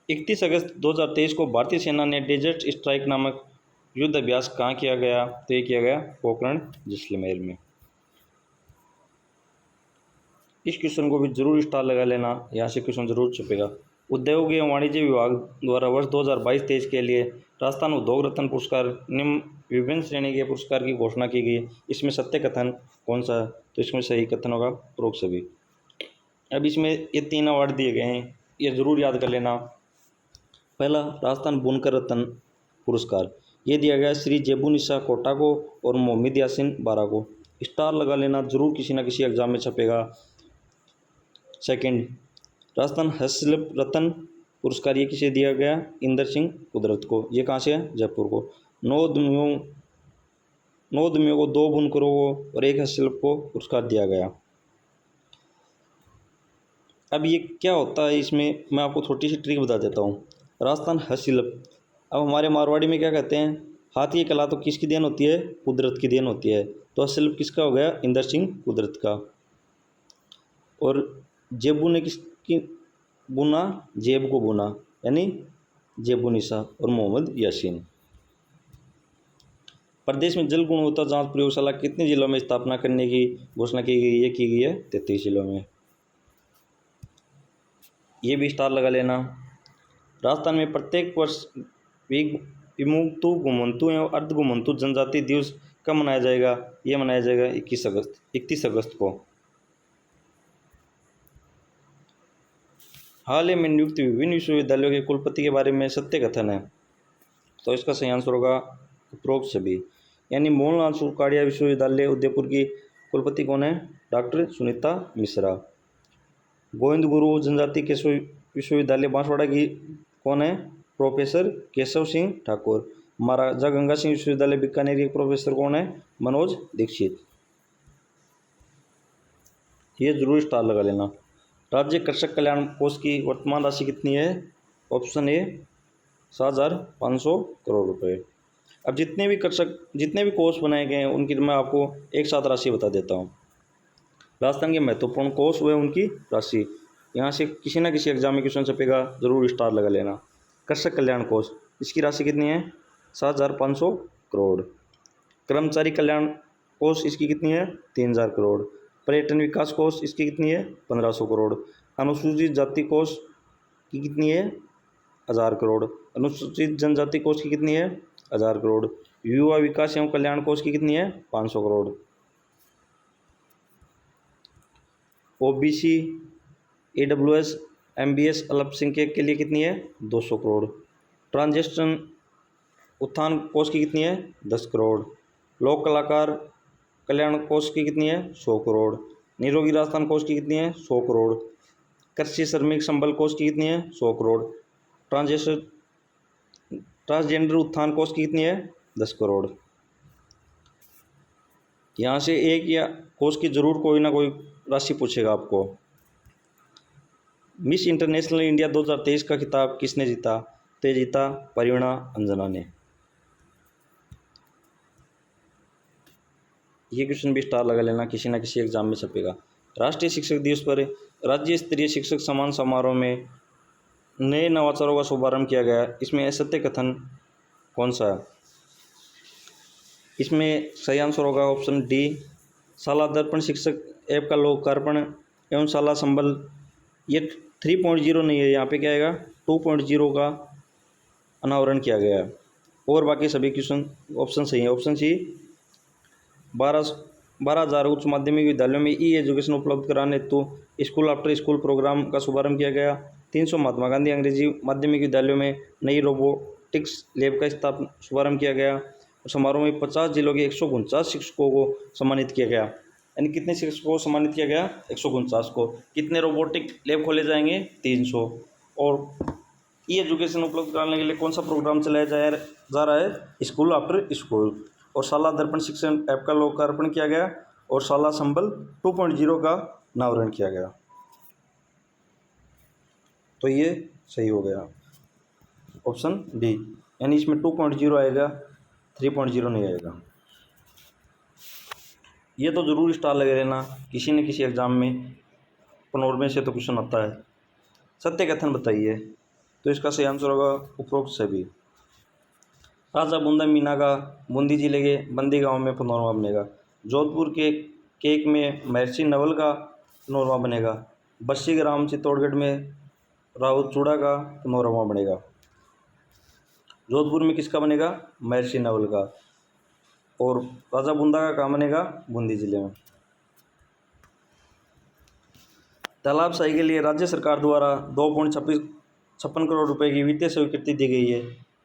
31 अगस्त 2023 को भारतीय सेना ने डेजर्ट स्ट्राइक नामक युद्ध अभ्यास कहाँ किया गया? तो ये किया गया पोखरण जैसलमेर में। इस क्वेश्चन को भी जरूर स्टार लगा लेना, यहाँ से क्वेश्चन जरूर छपेगा। उद्योग एवं वाणिज्य विभाग द्वारा वर्ष 2022-23 के लिए राजस्थान उद्योग रत्न पुरस्कार निम्न विभिन्न श्रेणी के पुरस्कार की घोषणा की गई। इसमें सत्य कथन कौन सा है? तो इसमें सही कथन होगा उपरोक्त सभी। अब इसमें ये 3 अवार्ड दिए गए हैं, ये जरूर याद कर लेना। पहला राजस्थान बुनकर रत्न पुरस्कार, ये दिया गया श्री जेबुनिसा कोटा को और मोहम्मद यासिन बारा को। स्टार लगा लेना, जरूर किसी न किसी एग्जाम में छपेगा। सेकंड राजस्थान हस्तशिल्प रत्न पुरस्कार, ये किसे दिया गया? इंदर सिंह कुदरत को। ये कहाँ से है? जयपुर को। 9 उद्यमियों को, 2 बुनकरों को और 1 हस्तशिल्प को पुरस्कार दिया गया। अब ये क्या होता है, इसमें मैं आपको छोटी सी ट्रिक बता देता हूँ। राजस्थान हस्तशिल्प, अब हमारे मारवाड़ी में क्या कहते हैं? हाथ की कला तो किसकी देन होती है? कुदरत की देन होती है। तो हस्तशिल्प किसका हो गया? इंदर सिंह कुदरत का। और जेबू ने किसकी बुना? जेब को बुना, यानी जेबुनिसा और मोहम्मद यासीन। प्रदेश में जल गुणवत्ता जांच प्रयोगशाला कितने जिलों में स्थापना करने की घोषणा की गई? ये की गई है 33 जिलों में। ये भी स्टार लगा लेना। राजस्थान में प्रत्येक वर्ष विमुक्तु घुमंतु एवं अर्ध घुमंतु जनजाति दिवस कब मनाया जाएगा? ये मनाया जाएगा 31 अगस्त को। हाल ही में नियुक्त विभिन्न विश्वविद्यालयों के कुलपति के बारे में सत्य कथन है। तो इसका सही आंसर होगा उपरोक्त सभी। यानी मोहनलाल सुरकाड़िया विश्वविद्यालय उदयपुर की कुलपति कौन है? डॉक्टर सुनीता मिश्रा। गोविंद गुरु जनजाति केशव विश्वविद्यालय बांसवाड़ा की कौन है? प्रोफेसर केशव सिंह ठाकुर। महाराजा गंगा सिंह विश्वविद्यालय बीकानेर के प्रोफेसर कौन है? मनोज दीक्षित। ये जरूर स्टार लगा लेना। राज्य कृषक कल्याण कोष की वर्तमान राशि कितनी है? ऑप्शन ए 7,500 करोड़ रुपए। अब जितने भी कोष बनाए गए हैं उनकी मैं आपको एक साथ राशि बता देता हूँ। राजस्थान के महत्वपूर्ण कोष हुए उनकी राशि, यहाँ से किसी न किसी एग्जाम में क्वेश्चन छपेगा, जरूर स्टार लगा लेना। कृषक कल्याण कोष, इसकी राशि कितनी है? 7,500 करोड़। कर्मचारी कल्याण कोष, इसकी कितनी है? 3,000 करोड़। पर्यटन विकास कोष, इसकी कितनी है? 1,500 करोड़। अनुसूचित जाति कोष की कितनी है? 1,000 करोड़। अनुसूचित जनजाति कोष की कितनी है? 1,000 करोड़। युवा विकास एवं कल्याण कोष की कितनी है? 500 करोड़। ओबीसी, AWS, MBS अल्पसंख्यक के लिए कितनी है? 200 करोड़। ट्रांजेक्शन उत्थान कोष की कितनी है? 10 करोड़। लोक कलाकार कल्याण कोष की कितनी है? 100 करोड़। निरोगी राजस्थान कोष की कितनी है? 100 करोड़। कृषि श्रमिक संबल कोष की कितनी है? 100 करोड़। ट्रांसजेंडर उत्थान कोष की कितनी है? 10 करोड़। यहाँ से एक या कोष की जरूर कोई ना कोई राशि पूछेगा आपको। मिस इंटरनेशनल इंडिया 2023 का खिताब किसने जीता? तो ये जीता परिणा अंजना ने। ये क्वेश्चन भी स्टार लगा लेना, किसी न किसी एग्जाम में छपेगा। राष्ट्रीय शिक्षक दिवस पर राज्य स्तरीय शिक्षक सम्मान समारोह में नए नवाचारों का शुभारंभ किया गया। इसमें असत्य कथन कौन सा है? इसमें सही आंसर होगा ऑप्शन डी, शाला दर्पण शिक्षक ऐप का लोकार्पण एवं शाला संबल। ये 3.0 नहीं है, यहाँ पे क्या आएगा? 2.0 का अनावरण किया गया है। और बाकी सभी क्वेश्चन ऑप्शन सही है। ऑप्शन सी 12,000 उच्च माध्यमिक विद्यालयों में ई एजुकेशन उपलब्ध कराने हेतु स्कूल आफ्टर स्कूल प्रोग्राम का शुभारंभ किया गया। 300 महात्मा गांधी अंग्रेजी माध्यमिक विद्यालयों में नई रोबोटिक्स लैब का शुभारंभ किया गया। समारोह में 50 जिलों के 149 शिक्षकों को सम्मानित किया गया। यानी कितने शिक्षकों को सम्मानित किया गया? 149 को। कितने रोबोटिक लैब खोले जाएंगे? 300। और ई एजुकेशन उपलब्ध कराने के लिए कौन सा प्रोग्राम चलाया जा रहा है? School after school. और शाला दर्पण शिक्षण ऐप का लोकार्पण किया गया और शाला संबल 2.0 का अनावरण किया गया। तो ये सही हो गया ऑप्शन डी, यानी इसमें 2.0 आएगा, 3.0 नहीं आएगा। ये तो जरूर स्टार लगे रहना, किसी न किसी एग्जाम में पनोरमे से तो क्वेश्चन आता है। सत्य कथन बताइए। तो इसका सही आंसर होगा उपरोक्त सभी। राजा बूंदा मीना का बूंदी जिले के बंदी गांव में 15वां बनेगा। जोधपुर के केक में महर्षि नवल का 15वां बनेगा। बस्सी ग्राम चित्तौड़गढ़ में राउत चूड़ा का 15वां बनेगा। जोधपुर में किसका बनेगा? महर्षि नवल का। और राजा बूंदा का कहाँ बनेगा? बूंदी जिले में। तालाब सही के लिए राज्य सरकार द्वारा 2.56 करोड़ रुपए की वित्तीय स्वीकृति दी गई है।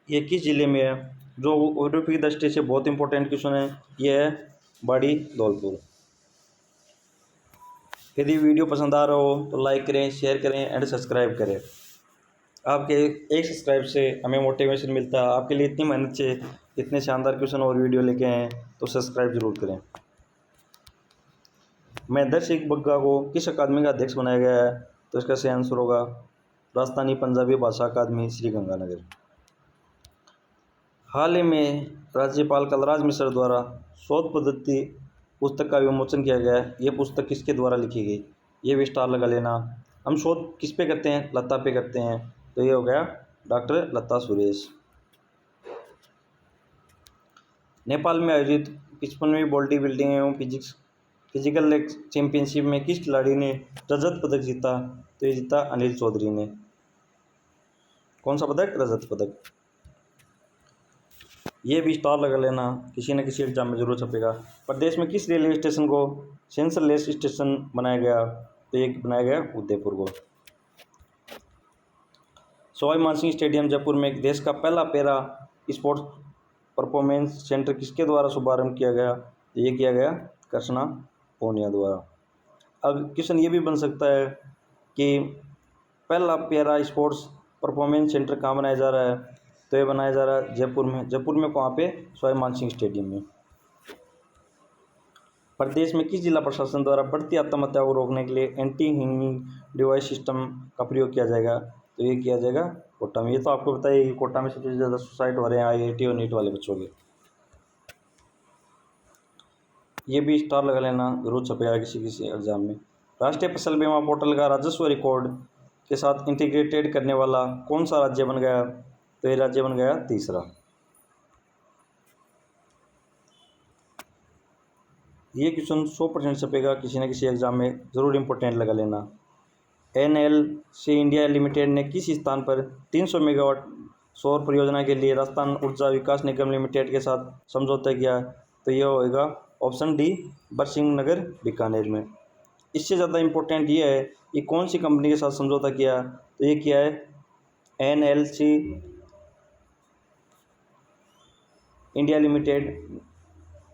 ये किस जिले में है? जो ज्योग्राफी की दृष्टि से बहुत इंपॉर्टेंट क्वेश्चन है, यह है बाड़ी धौलपुर। यदि वीडियो पसंद आ रहा हो तो लाइक करें, शेयर करें एंड सब्सक्राइब करें। आपके एक सब्सक्राइब से हमें मोटिवेशन मिलता है। आपके लिए इतनी मेहनत से इतने शानदार क्वेश्चन और वीडियो लेके आए हैं, तो सब्सक्राइब जरूर करें। महेंद्र बग्गा को किस अकादमी का अध्यक्ष बनाया गया है? तो इसका सही आंसर होगा राजस्थानी पंजाबी भाषा अकादमी श्रीगंगानगर। हाल ही में राज्यपाल कलराज मिश्र द्वारा शोध पद्धति पुस्तक का विमोचन किया गया है। ये पुस्तक किसके द्वारा लिखी गई? ये भी स्टार लगा लेना। हम शोध किस पे करते हैं? लता पे करते हैं, तो ये हो गया डॉक्टर लता सुरेश। नेपाल में आयोजित 55वीं बॉडी बिल्डिंग एवं फिजिकल चैंपियनशिप में किस खिलाड़ी ने रजत पदक जीता? तो ये जीता अनिल चौधरी ने। कौन सा पदक? रजत पदक। ये भी स्टार लगा लेना, किसी न किसी एग्जाम में जरूर छपेगा। प्रदेश में किस रेलवे स्टेशन को सेंसरलेस स्टेशन बनाया गया? तो ये बनाया गया उदयपुर को। सवाई मानसिंह स्टेडियम जयपुर में देश का पहला पैरा स्पोर्ट्स परफॉर्मेंस सेंटर किसके द्वारा शुभारंभ किया गया? तो ये किया गया कृष्णा पूनिया द्वारा। अब क्वेश्चन ये भी बन सकता है कि पहला पैरा स्पोर्ट्स परफॉर्मेंस सेंटर कहाँ बनाया जा रहा है? तो ये बनाया जा रहा है जयपुर में। जयपुर में कहाँ पे? सवाई मानसिंह स्टेडियम में। प्रदेश में किस जिला प्रशासन द्वारा बढ़ती आत्महत्या को रोकने के लिए एंटी हिंगिंग डिवाइस सिस्टम का प्रयोग किया जाएगा? तो ये किया जाएगा कोटा में। ये तो आपको बताइए कि कोटा में सबसे ज़्यादा सुसाइड हो रहे हैं IIT और नीट वाले बच्चों के। ये भी स्टार लगा लेना, जरूर छपेगा किसी किसी एग्जाम में। राष्ट्रीय फसल बीमा पोर्टल का राजस्व रिकॉर्ड के साथ इंटीग्रेटेड करने वाला कौन सा राज्य बन गया? तो ये राज्य बन गया तीसरा। ये क्वेश्चन 100% छपेगा किसी न किसी एग्जाम में, जरूर इंपॉर्टेंट लगा लेना। NLC इंडिया लिमिटेड ने किस स्थान पर 300 मेगावाट सौर परियोजना के लिए राजस्थान ऊर्जा विकास निगम लिमिटेड के साथ समझौता किया? तो यह होगा ऑप्शन डी, बरसिंह नगर बीकानेर में। इससे ज़्यादा इम्पोर्टेंट ये है कि कौन सी कंपनी के साथ समझौता किया? तो ये किया है NLC इंडिया लिमिटेड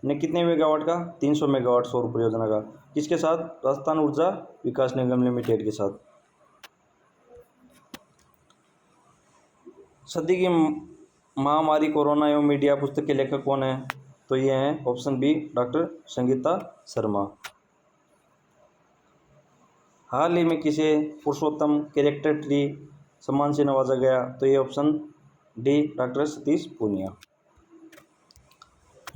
ने कितने मेगावाट का? 300 मेगावाट सौर परियोजना का। किसके साथ? राजस्थान ऊर्जा विकास निगम लिमिटेड के साथ। सदी की महामारी कोरोना एवं मीडिया पुस्तक के लेखक कौन है? तो ये हैं option B, doctor Sangeeta Sharma. हाल ही में किसे पुरुषोत्तम कैरेक्टर ट्री सम्मान से नवाजा गया? तो ये option D, doctor Satish Poonia.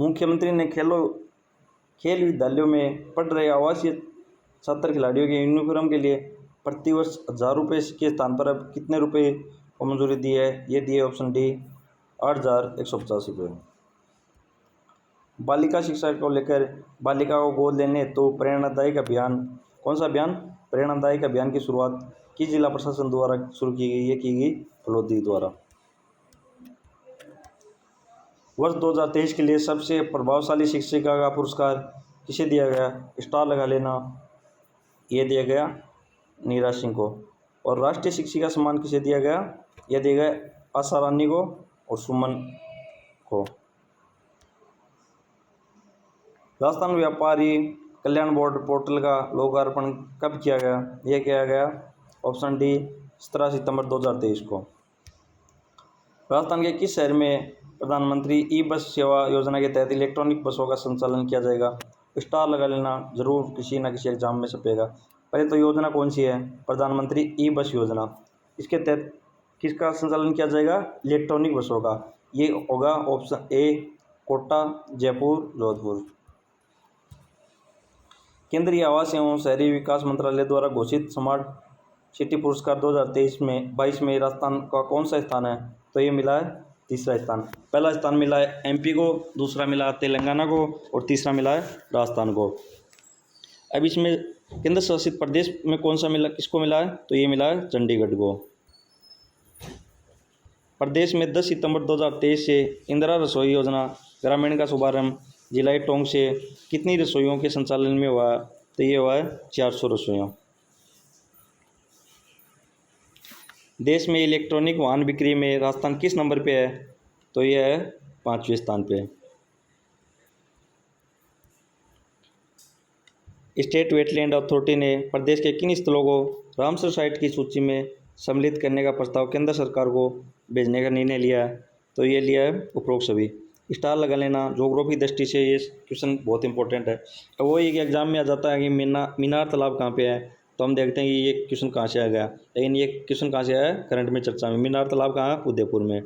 मुख्यमंत्री ने खेल विद्यालयों में पढ़ रहे आवासीय छात्र खिलाड़ियों के यूनिफॉर्म के लिए प्रतिवर्ष 1000 रुपये के स्थान पर अब कितने रुपए को मंजूरी दी है? ये दिए ऑप्शन डी, 8150 रुपये। बालिका शिक्षा को लेकर बालिका को गोद लेने तो प्रेरणादायक अभियान, कौन सा अभियान? प्रेरणादायक अभियान की शुरुआत किस जिला प्रशासन द्वारा शुरू की गई? ये की गई फलोदी द्वारा। वर्ष 2023 के लिए सबसे प्रभावशाली शिक्षिका का पुरस्कार किसे दिया गया? स्टार लगा लेना, ये दिया गया नीरा सिंह को। और राष्ट्रीय शिक्षिका सम्मान किसे दिया गया? यह दिया गया आशा रानी को और सुमन को। राजस्थान व्यापारी कल्याण बोर्ड पोर्टल का लोकार्पण कब किया गया? यह किया गया ऑप्शन डी, 17 सितंबर 2023 को। राजस्थान के किस शहर में प्रधानमंत्री ई बस सेवा योजना के तहत इलेक्ट्रॉनिक बसों का संचालन किया जाएगा? स्टार लगा लेना, जरूर किसी न किसी एग्जाम में छपेगा। पहले तो योजना कौन सी है? प्रधानमंत्री ई बस योजना। इसके तहत किसका संचालन किया जाएगा? इलेक्ट्रॉनिक बसों का। ये होगा ऑप्शन ए, कोटा, जयपुर, जोधपुर। केंद्रीय आवास एवं शहरी विकास मंत्रालय द्वारा घोषित स्मार्ट सिटी पुरस्कार 2023 में 22 में राजस्थान का कौन सा स्थान है? तो ये मिला है तीसरा स्थान। पहला स्थान मिला है एमपी को, दूसरा मिला तेलंगाना को और तीसरा मिला है राजस्थान को। अब इसमें केंद्र शासित प्रदेश में कौन सा मिला, किसको मिला है? तो ये मिला है चंडीगढ़ को। प्रदेश में 10 सितंबर 2023 से इंदिरा रसोई योजना ग्रामीण का शुभारंभ जिला टोंक से कितनी रसोइयों के संचालन में हुआ? तो ये हुआ है 400 रसोइयों। देश में इलेक्ट्रॉनिक वाहन बिक्री में राजस्थान किस नंबर पे है? तो यह है 5वें स्थान पे। स्टेट वेटलैंड अथॉरिटी ने प्रदेश के किन स्थलों को रामसर साइट की सूची में सम्मिलित करने का प्रस्ताव केंद्र सरकार को भेजने का निर्णय लिया है? तो ये लिया है उपरोक्त सभी। स्टार लगा लेना, ज्योग्राफी दृष्टि से ये क्वेश्चन बहुत इंपॉर्टेंट है। अब वो एक एग्जाम में आ जाता है कि मीनार तालाब कहाँ पे है, तो हम देखते हैं कि ये क्वेश्चन कहाँ से आ गया, लेकिन ये क्वेश्चन कहाँ से आया? करंट में चर्चा में। मीनार तालाब कहाँ है? उदयपुर में।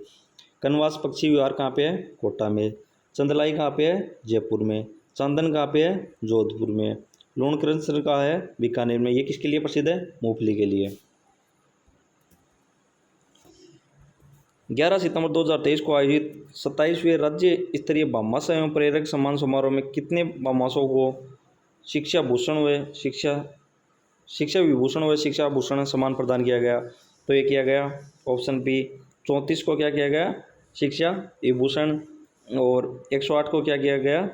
कनवास पक्षी विहार कहाँ पे है? कोटा में। चंदलाई कहाँ पे है? जयपुर में। चांदन कहाँ पे है? जोधपुर में। लूणकरंद कहाँ है? बीकानेर में। ये किसके लिए प्रसिद्ध है? मूंगफली के लिए। 11 सितंबर 2023 को आयोजित 27वें राज्य स्तरीय भामाशाह एवं प्रेरक सम्मान समारोह में कितने भामाशाहों को शिक्षा विभूषण व शिक्षा भूषण सम्मान प्रदान किया गया? तो ये किया गया ऑप्शन बी 34 को क्या किया गया? शिक्षा विभूषण। और 108 को क्या किया गया?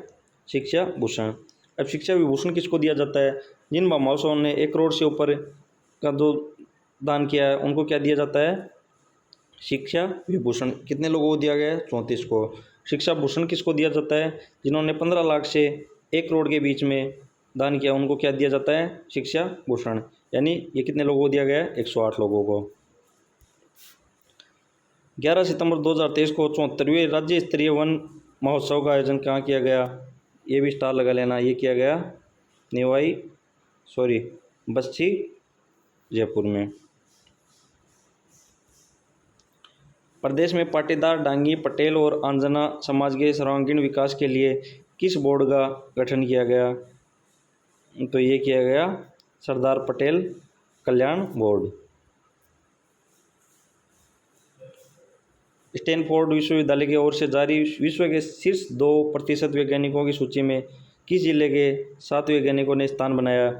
शिक्षा भूषण। अब शिक्षा विभूषण किसको दिया जाता है? जिन भामाशाहों ने 1 करोड़ से ऊपर का जो दान किया है उनको क्या दिया जाता है? शिक्षा विभूषण। कितने लोगों को दिया गया है? 34 को। शिक्षा भूषण किसको दिया जाता है? जिन्होंने 15 लाख से 1 करोड़ के बीच में दान किया उनको क्या दिया जाता है? शिक्षा भूषण। यानी ये कितने लोगों को दिया गया है? 108 लोगों को। 11 सितंबर 2023 को 74वें राज्य स्तरीय वन महोत्सव का आयोजन कहाँ किया गया? ये भी स्टार लगा लेना। ये किया गया बस्सी जयपुर में। प्रदेश में पाटीदार, डांगी, पटेल और आंजना समाज के सर्वांगीण विकास के लिए किस बोर्ड का गठन किया गया? तो ये किया गया सरदार पटेल कल्याण बोर्ड। स्टैनफोर्ड विश्वविद्यालय की ओर से जारी विश्व के शीर्ष 2% वैज्ञानिकों की सूची में किस जिले के 7 वैज्ञानिकों ने स्थान बनाया?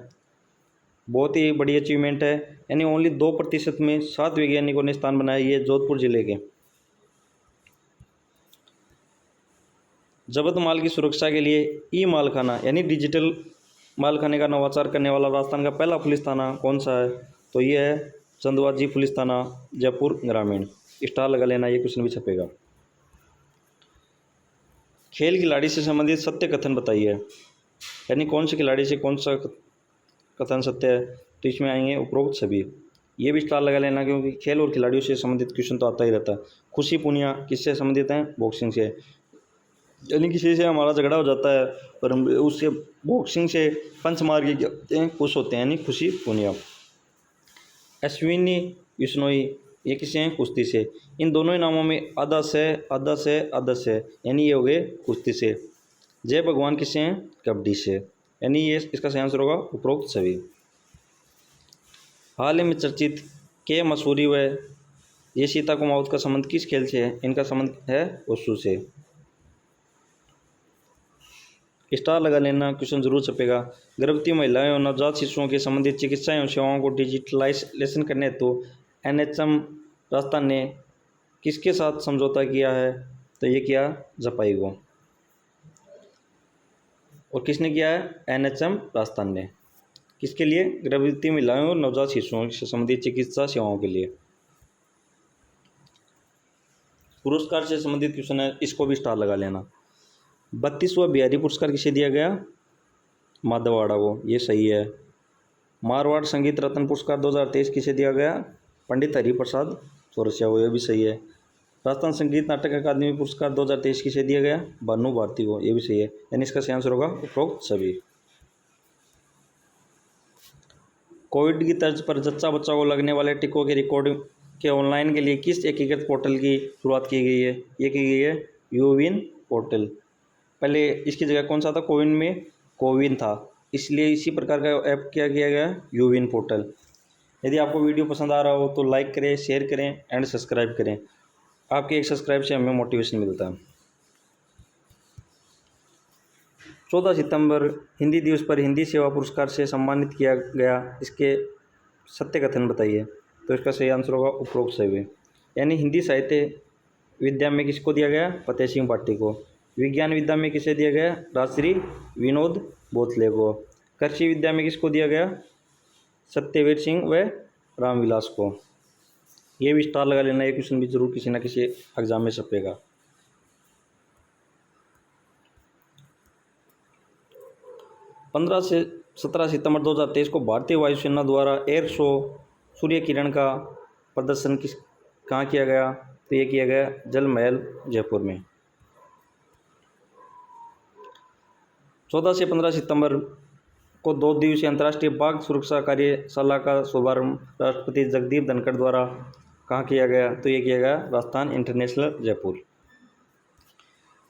बहुत ही बड़ी अचीवमेंट है, यानी ओनली 2% में 7 वैज्ञानिकों ने स्थान बनाया। ये जोधपुर जिले के। जब्त माल की सुरक्षा के लिए ई मालखाना यानी डिजिटल मालखाने का नवाचार करने वाला राजस्थान का पहला पुलिस थाना कौन सा है? तो ये है चंदवाजी पुलिस थाना, जयपुर ग्रामीण। स्टार लगा लेना, ये क्वेश्चन भी छपेगा। खेल खिलाड़ी से संबंधित सत्य कथन बताइए, यानी कौन से खिलाड़ी से कौन सा कथन सत्य है? तो इसमें आएंगे उपरोक्त सभी। ये भी स्टार लगा लेना, क्योंकि खेल और खिलाड़ियों से संबंधित क्वेश्चन तो आता ही रहता है। खुशी पुनिया किससे संबंधित हैं? बॉक्सिंग से। यानी किसी से हमारा झगड़ा हो जाता है पर हम उससे बॉक्सिंग से पंच मार के कहते हैं खुश होते हैं, यानी खुशी पुनिया। अश्विनी विश्नोई ये किससे हैं? कुश्ती से। इन दोनों ही नामों में आदर्श है, यानी ये हो गए कुश्ती से। जय भगवान किससे हैं? कबड्डी से। यानी ये इसका सही आंसर होगा उपरोक्त सभी। हाल ही में चर्चित के मसूरी व ये सीता कुमाऊत का संबंध किस खेल से है? इनका संबंध है वुशु से। स्टार लगा लेना, क्वेश्चन जरूर छपेगा। गर्भवती महिलाएं और नवजात शिशुओं के संबंधित चिकित्सा एवं सेवाओं को डिजिटलाइजेशन करने हेतु एनएचएम राजस्थान ने किसके साथ समझौता किया है? तो ये किया जपाई को। और किसने किया है? एनएचएम राजस्थान ने। किसके लिए? गर्भवती महिलाओं और नवजात शिशुओं से संबंधित चिकित्सा सेवाओं के लिए। पुरस्कार से संबंधित क्वेश्चन है, इसको भी स्टार लगा लेना। 32वां बिहारी पुरस्कार किसे दिया गया? माधववाड़ा को। ये सही है। मारवाड़ संगीत रत्न पुरस्कार 2023 किसे दिया गया? पंडित हरिप्रसाद चौरसिया को। ये भी सही है। राजस्थान संगीत नाटक अकादमी पुरस्कार 2023 किसे दिया गया? भानु भारती को। ये भी सही है, यानी इसका सही आंसर होगा उपरोक्त सभी। कोविड की तर्ज पर जच्चा बच्चा को लगने वाले टीकों के रिकॉर्ड के ऑनलाइन के लिए किस एकीकृत पोर्टल की शुरुआत की गई है? ये की गई है यूविन पोर्टल। पहले इसकी जगह कौन सा था? कोविन में कोविन था, इसलिए इसी प्रकार का ऐप क्या किया गया? यूविन पोर्टल। यदि आपको वीडियो पसंद आ रहा हो तो लाइक करें, शेयर करें एंड सब्सक्राइब करें। आपके एक सब्सक्राइब से हमें मोटिवेशन मिलता है। 14 सितंबर हिंदी दिवस पर हिंदी सेवा पुरस्कार से सम्मानित किया गया, इसके सत्य कथन बताइए। तो इसका सही आंसर होगा उपरोक्त सभी। यानी हिंदी साहित्य विद्या में किसको दिया गया? फतेह सिंह पाठी को। विज्ञान विद्या में किसे दिया गया? राजश्री विनोद भोसले को। कृषि विद्या में किसको दिया गया? सत्यवीर सिंह व रामविलास को। ये भी स्टार लगा लेना, ये क्वेश्चन भी जरूर किसी ना किसी एग्जाम में छपेगा। 15 से 17 सितंबर 2023 को भारतीय वायुसेना द्वारा एयर शो सूर्य किरण का प्रदर्शन कहाँ किया गया? तो ये किया गया जल महल जयपुर में। 14 से 15 सितंबर को 2 दिवसीय अंतर्राष्ट्रीय बाघ सुरक्षा कार्यशाला का शुभारंभ राष्ट्रपति जगदीप धनखड़ द्वारा कहाँ किया गया? तो ये किया गया राजस्थान इंटरनेशनल जयपुर।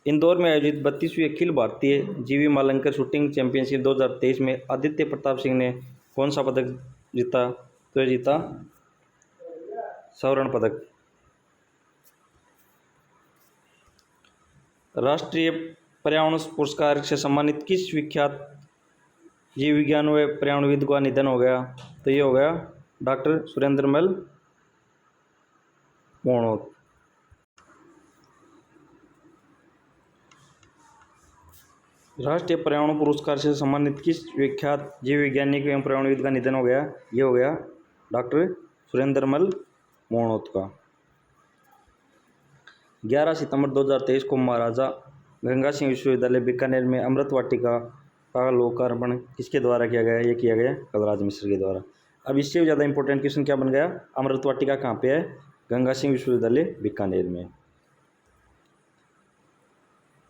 इंदौर में आयोजित 32वीं अखिल भारतीय जीवी मालंकर शूटिंग चैंपियनशिप 2023 में आदित्य प्रताप सिंह ने कौन सा पदक जीता? तो ये जीता स्वर्ण पदक। राष्ट्रीय पर्यावरण पुरस्कार से सम्मानित किस विख्यात जीव विज्ञान व पर्यावरणविद का निधन हो गया? तो ये हो गया डॉक्टर सुरेंद्रमल मोहनोत। राष्ट्रीय पर्यावरण पुरस्कार से सम्मानित किस विख्यात जीव वैज्ञानिक एवं पर्यावरणविद का निधन हो गया? ये हो गया डॉक्टर सुरेंद्रमल मोहनोत का। 11 सितंबर 2023 को महाराजा गंगा सिंह विश्वविद्यालय बीकानेर में अमृत वाटिका का लोकार्पण किसके द्वारा किया गया? ये किया गया कलराज मिश्र के द्वारा। अब इससे भी ज़्यादा इंपॉर्टेंट क्वेश्चन क्या बन गया? अमृत वाटिका कहाँ पे है? गंगा सिंह विश्वविद्यालय बीकानेर में।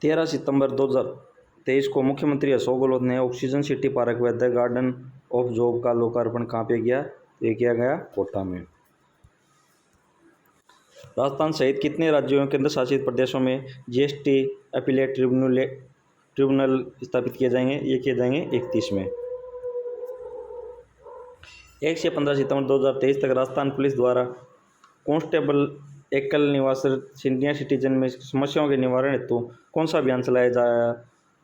13 सितंबर 2023 को मुख्यमंत्री अशोक गहलोत ने ऑक्सीजन सिटी पार्क व द गार्डन ऑफ जॉब का लोकार्पण कहाँ पे किया? ये किया गया कोटा में। राजस्थान सहित कितने राज्यों एवं केंद्र शासित प्रदेशों में जीएसटी अपीलेट ट्रिब्यूनल स्थापित किए जाएंगे? ये किए जाएंगे 31 में। 1 से 15 सितंबर 2023 तक राजस्थान पुलिस द्वारा कांस्टेबल एकल निवासी सीनियर सिटीजन में समस्याओं के निवारण हेतु कौन सा अभियान चलाया जाए?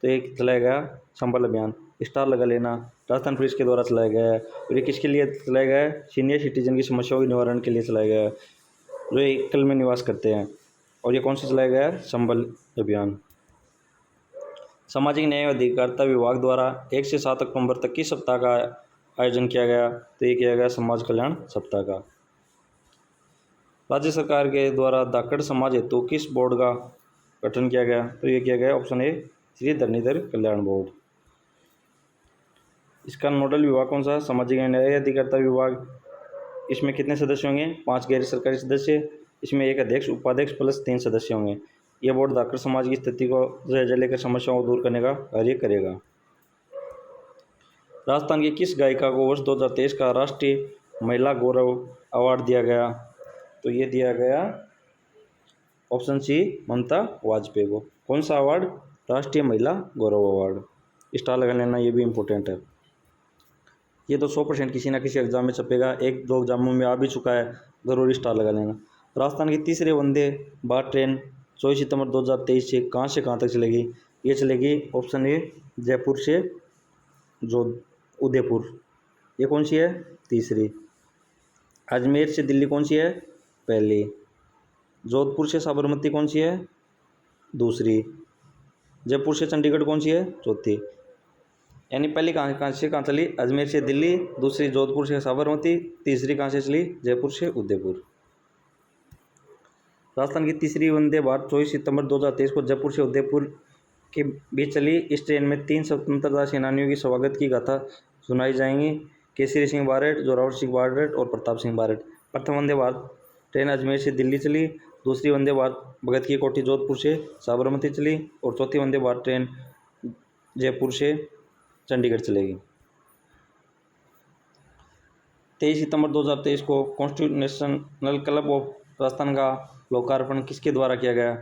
तो एक चलाया गया संबल अभियान। स्टार लगा लेना, राजस्थान पुलिस के द्वारा चलाया गया है। और ये किसके लिए चलाया गया है? सीनियर सिटीजन की समस्याओं के निवारण के लिए चलाया गया है, जो एकल में निवास करते हैं। और ये कौन सा चलाया गया है? संबल अभियान। सामाजिक न्याय और अधिकारिता विभाग द्वारा 1 से 7 अक्टूबर तक किस सप्ताह का आयोजन किया गया? तो ये किया गया समाज कल्याण सप्ताह का। राज्य सरकार के द्वारा धाकड़ समाज हेतु किस बोर्ड का गठन किया गया? तो ये किया गया option A Shri Dharanidhar Kalyan board. इसका नोडल विभाग कौन सा? सामाजिक न्याय अधिकारिता विभाग। इसमें कितने सदस्य होंगे? 5 गैर सरकारी सदस्य। इसमें एक अध्यक्ष उपाध्यक्ष प्लस 3 सदस्य होंगे। यह बोर्ड धाकड़ समाज की स्थिति को जायजा लेकर समस्याओं को दूर करने का कार्य करेगा। राजस्थान की किस गायिका को वर्ष 2023 का राष्ट्रीय महिला गौरव अवार्ड दिया गया? तो ये दिया गया ऑप्शन सी ममता वाजपेयी को। कौन सा अवार्ड? राष्ट्रीय महिला गौरव अवार्ड। स्टार लगा लेना, ये भी इम्पोर्टेंट है। ये तो 100% किसी ना किसी एग्जाम में छपेगा, 1-2 एग्जामों में आ भी चुका है, ज़रूर स्टार लगा लेना। राजस्थान की तीसरे वंदे भारत ट्रेन 24 सितंबर 2023 से कहाँ तक चलेगी? ये चलेगी ऑप्शन ए जयपुर से जो उदयपुर। ये कौन सी है? तीसरी। अजमेर से दिल्ली कौन सी है? पहली। जोधपुर से साबरमती कौन सी है? दूसरी। जयपुर से चंडीगढ़ कौन सी है? चौथी। यानी पहली कहाँ से कहाँ चली? अजमेर से दिल्ली। दूसरी जोधपुर से साबरमती। तीसरी कहाँ से चली? जयपुर से उदयपुर। राजस्थान की तीसरी वंदे भारत 24 सितंबर 2023 को जयपुर से उदयपुर के बीच चली। इस ट्रेन में 3 स्वतंत्रता सेनानियों की स्वागत की गाथा सुनाई जाएंगी। केसरी सिंह बारट, जोरावर सिंह बारट और प्रताप सिंह बारट। प्रथम वंदे भारत ट्रेन अजमेर से दिल्ली चली। दूसरी वंदे भारत भगत की कोठी जोधपुर से साबरमती चली। और चौथी वंदे भारत ट्रेन जयपुर से चंडीगढ़ चलेगी। 23 सितंबर 2023 को कॉन्स्टिट्यूशनल क्लब ऑफ राजस्थान का लोकार्पण किसके द्वारा किया गया?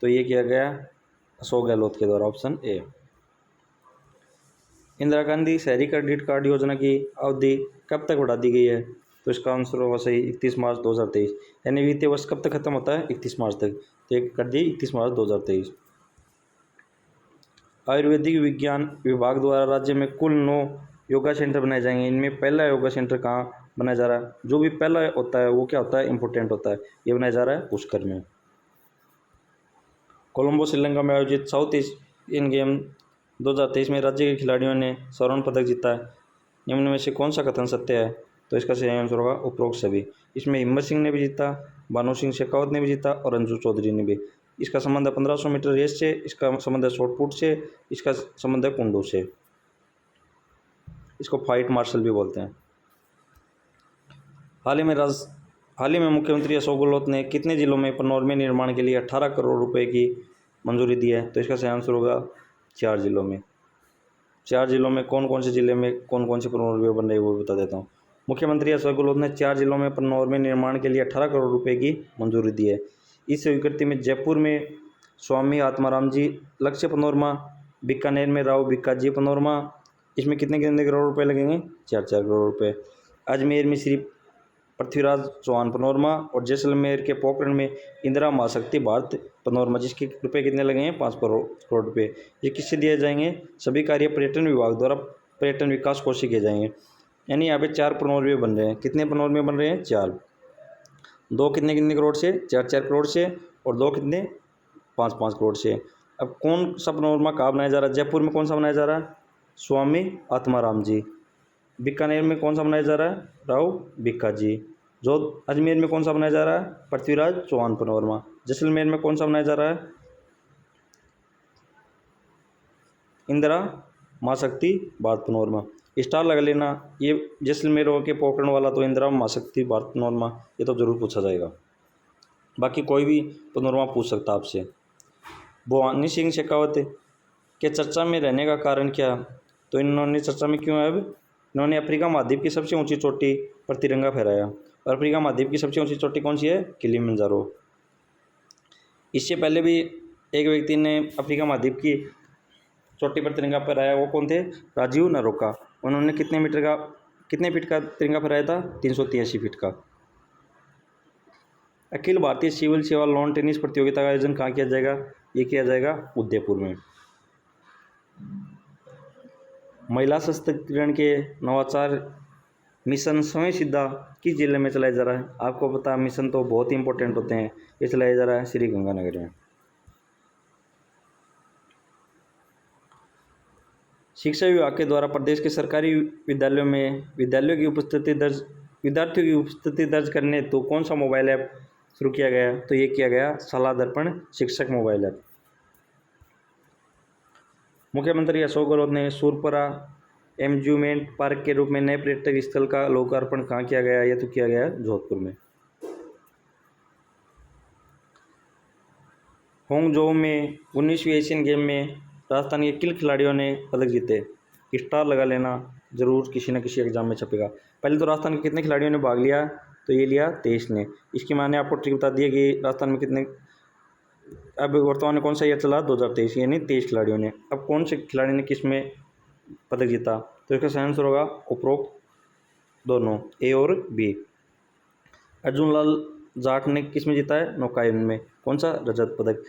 तो ये किया गया अशोक गहलोत के द्वारा, ऑप्शन ए। इंदिरा गांधी शहरी क्रेडिट कार्ड योजना की अवधि कब तक बढ़ा दी गई है? तो इसका आंसर होगा सही 31 मार्च 2023। यानी वित्तीय वर्ष कब तक खत्म होता है? 31 मार्च तक। तो ये कर दिए 31 मार्च 2023। आयुर्वेदिक विज्ञान विभाग द्वारा राज्य में कुल 9 योगा सेंटर बनाए जाएंगे। इनमें पहला योगा सेंटर कहाँ बनाया जा रहा है? जो भी पहला होता है वो क्या होता है? इंपॉर्टेंट होता है। ये बनाया जा रहा है पुष्कर में। कोलंबो श्रीलंका में आयोजित साउथ एशियन गेम 2023 में राज्य के खिलाड़ियों ने स्वर्ण पदक जीता है। निम्न में से कौन सा कथन सत्य है? तो इसका सही आंसर होगा उपरोक्त सभी। इसमें हिम्मत सिंह ने भी जीता, भानु सिंह शेखावत ने भी जीता और अंजू चौधरी ने भी। इसका संबंध है 1500 मीटर रेस से, इसका संबंध है शॉटपुट से, इसका संबंध है कुंडू से। इसको फाइट मार्शल भी बोलते हैं। हाल ही में मुख्यमंत्री अशोक गहलोत ने कितने जिलों में पनोरमे निर्माण के लिए 18 करोड़ रुपए की मंजूरी दी है? तो इसका सही आंसर होगा 4 जिलों में। 4 जिलों में कौन कौन से जिले में कौन कौन से पनोरमे बन रहे हैं वो बता देता हूँ। मुख्यमंत्री अशोक गहलोत ने 4 जिलों में पनोरमे निर्माण के लिए 18 करोड़ रुपए की मंजूरी दी है। इस स्वीकृति में जयपुर में स्वामी आत्माराम जी लक्ष्य पनोरमा, बीकानेर में राव भिक्काजी पनोरमा, इसमें कितने कितने करोड़ रुपए लगेंगे? 4-4 करोड़ रुपए। अजमेर में श्री पृथ्वीराज चौहान पनोरमा और जैसलमेर के पोखरण में इंदिरा महाशक्ति भारत पनोरमा, जिसके रुपए कितने लगेंगे? 5 करोड़ रुपए। ये किससे दिए जाएंगे? सभी कार्य पर्यटन विभाग द्वारा पर्यटन विकास कोष से किए जाएंगे। यानी यहाँ पे 4 पनोरमे बन रहे हैं। कितने पनोरमे बन रहे हैं? 4। 2 कितने कितने करोड़ से? 4-4 करोड़ से। और 2 कितने? 5-5 करोड़ से। अब कौन सा पनोरमा कहाँ बनाया जा रहा है? जयपुर में कौन सा बनाया जा रहा है? स्वामी आत्माराम जी। बीकानेर में कौन सा बनाया जा रहा है? राव भिक्काजी। जो अजमेर में कौन सा बनाया जा रहा है? पृथ्वीराज चौहान पनोरमा। जैसलमेर में कौन सा बनाया जा रहा है? इंदिरा महाशक्ति भारत पनोरमा। स्टार लगा लेना। ये जैसलमेर के पोखरण वाला तो इंदिरा महाशक्ति भारत पनोरमा, ये तो जरूर पूछा जाएगा। बाकी कोई भी पनोरमा पूछ सकता आपसे। भवानी सिंह शेखावत के चर्चा में रहने का कारण क्या? तो इन्होंने चर्चा में क्यों है? अब इन्होंने अफ्रीका महाद्वीप की सबसे ऊंची चोटी पर तिरंगा फहराया। और अफ्रीका महाद्वीप की सबसे ऊंची चोटी कौन सी है? किलिमंजारो। इससे पहले भी एक व्यक्ति ने अफ्रीका महाद्वीप की चोटी पर तिरंगा फहराया। वो कौन थे? राजीव नरोका। उन्होंने कितने फीट का तिरंगा फहराया था? 383 फीट का। अखिल भारतीय सिविल सेवा लॉन टेनिस प्रतियोगिता का आयोजन कहाँ किया जाएगा? ये किया जाएगा उदयपुर में। महिला सशक्तिकरण के नवाचार मिशन स्वयं सिद्धा किस जिले में चलाया जा रहा है? आपको पता है मिशन तो बहुत ही इंपॉर्टेंट होते हैं। ये चलाया जा रहा है श्री गंगानगर में। शिक्षा विभाग के द्वारा प्रदेश के सरकारी विद्यालयों में विद्यार्थियों की उपस्थिति दर्ज करने तो कौन सा मोबाइल ऐप शुरू किया गया? तो ये किया गया सलाह दर्पण शिक्षक मोबाइल ऐप। मुख्यमंत्री अशोक गहलोत ने सूरपुरा एम्यूजमेंट पार्क के रूप में नए पर्यटक स्थल का लोकार्पण कहाँ किया गया? यह तो किया गया जोधपुर में। होंगजो में 19वीं एशियन गेम में राजस्थान के किन खिलाड़ियों ने पदक जीते? स्टार लगा लेना, जरूर किसी न किसी एग्जाम में छपेगा। पहले तो राजस्थान के कितने खिलाड़ियों ने भाग लिया? तो ये लिया 23 ने। इसकी मैंने आपको ट्रिक बता दी है कि राजस्थान में कितने, अब वर्तमान में कौन सा ईयर चला? 2023, यानी 23 खिलाड़ियों ने। अब कौन से खिलाड़ी ने किस में पदक जीता? तो इसका सही आंसर होगा उपरोक्त दोनों, ए और बी। अर्जुन लाल जाट ने किस में जीता है? नौकायन में। कौन सा? रजत पदक।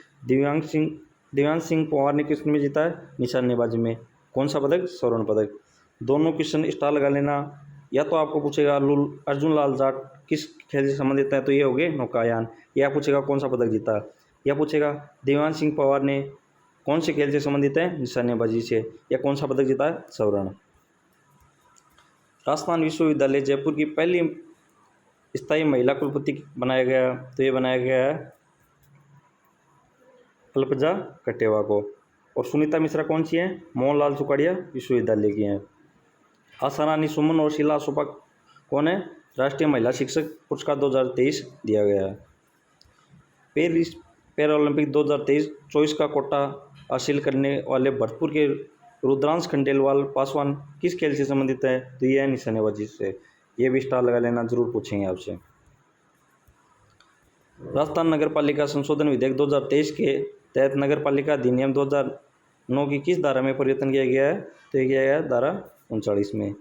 दिव्यांश सिंह पवार ने किस में जीता है? निशानेबाजी में। कौन सा पदक? स्वर्ण पदक। दोनों क्वेश्चन स्टार लगा लेना। या तो आपको पूछेगा अर्जुन लाल जाट किस खेल से संबंधित है? तो ये हो गए नौकायान। या पूछेगा कौन सा पदक जीता? या पूछेगा दिव्यांश सिंह पवार ने कौन से खेल से संबंधित है? निशानेबाजी से। या कौन सा पदक जीता है? स्वर्ण। राजस्थान विश्वविद्यालय जयपुर की पहली स्थायी महिला कुलपति बनाया गया? तो ये बनाया गया है अल्पजा कटेवा को। और सुनीता मिश्रा कौन सी है? मोहनलाल सुखाड़िया विश्वविद्यालय की हैं। आशा रानी सुमन और शीला सोपा कौन है? राष्ट्रीय महिला शिक्षक पुरस्कार 2023 दिया गया है। पेरिस पैरा ओलंपिक 2023 24 का कोटा हासिल करने वाले भरतपुर के रुद्रांश खंडेलवाल पासवान किस खेल से संबंधित है? तो ये है निशानेबाजी से। ये भी स्टार लगा लेना, जरूर पूछेंगे आपसे। राजस्थान नगर पालिका संशोधन विधेयक 2023 के तहत नगर पालिका अधिनियम 2009 की किस धारा में परिवर्तन किया गया है? तो ये किया गया है धारा 39 में।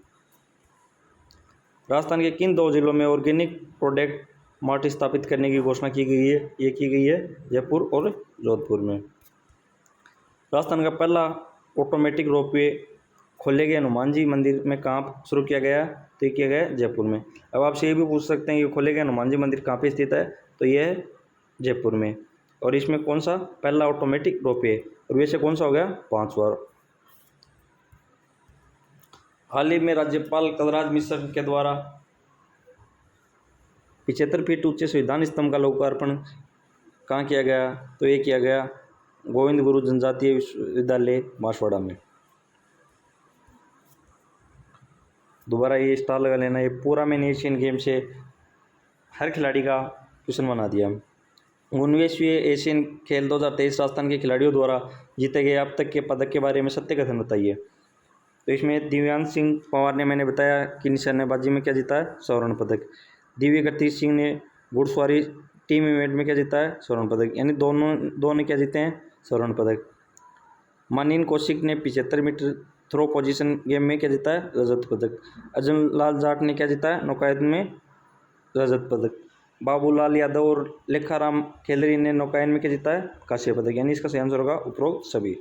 राजस्थान के किन 2 जिलों में ऑर्गेनिक प्रोडक्ट मार्ट स्थापित करने की घोषणा की गई है? ये की गई है जयपुर और जोधपुर में। राजस्थान का पहला ऑटोमेटिक रोपवे खोले गए हनुमान जी मंदिर में कहाँ शुरू किया गया? तो ये किया गया जयपुर में। अब आपसे ये भी पूछ सकते हैं कि खोले गए हनुमान जी मंदिर कहाँ पे स्थित है? तो ये है जयपुर में। और इसमें कौन सा पहला ऑटोमेटिक रोपवे, और वैसे कौन सा हो गया? 5वां। हाल ही में राज्यपाल कलराज मिश्र के द्वारा 75 फीट ऊंचे संविधान स्तंभ का लोकार्पण कहाँ किया गया? तो ये किया गया गोविंद गुरु जनजातीय विश्वविद्यालय बांसवाड़ा में। दोबारा ये स्टार लगा लेना, ये पूरा मैंने एशियन गेम से हर खिलाड़ी का क्वेश्चन बना दिया। 19वें एशियन खेल 2023 राजस्थान के खिलाड़ियों द्वारा जीते गए अब तक के पदक के बारे में सत्य कथन बताइए। तो इसमें दिव्यांश सिंह पवार ने मैंने बताया कि निशानेबाजी में क्या जीता है? स्वर्ण पदक। दिव्य गतिज सिंह ने घुड़सवारी टीम इवेंट में क्या जीता है? स्वर्ण पदक। यानी दोनों ने क्या जीते हैं? स्वर्ण पदक। मानिन कौशिक ने 75 मीटर थ्रो पोजीशन गेम में क्या जीता है? रजत पदक। अर्जुन लाल जाट ने क्या जीता है? नौकायन में रजत पदक। बाबूलाल यादव और लेखाराम खेलरी ने नौकायन में क्या जीता है? कांस्य पदक। यानी इसका सही आंसर होगा उपरोक्त सभी।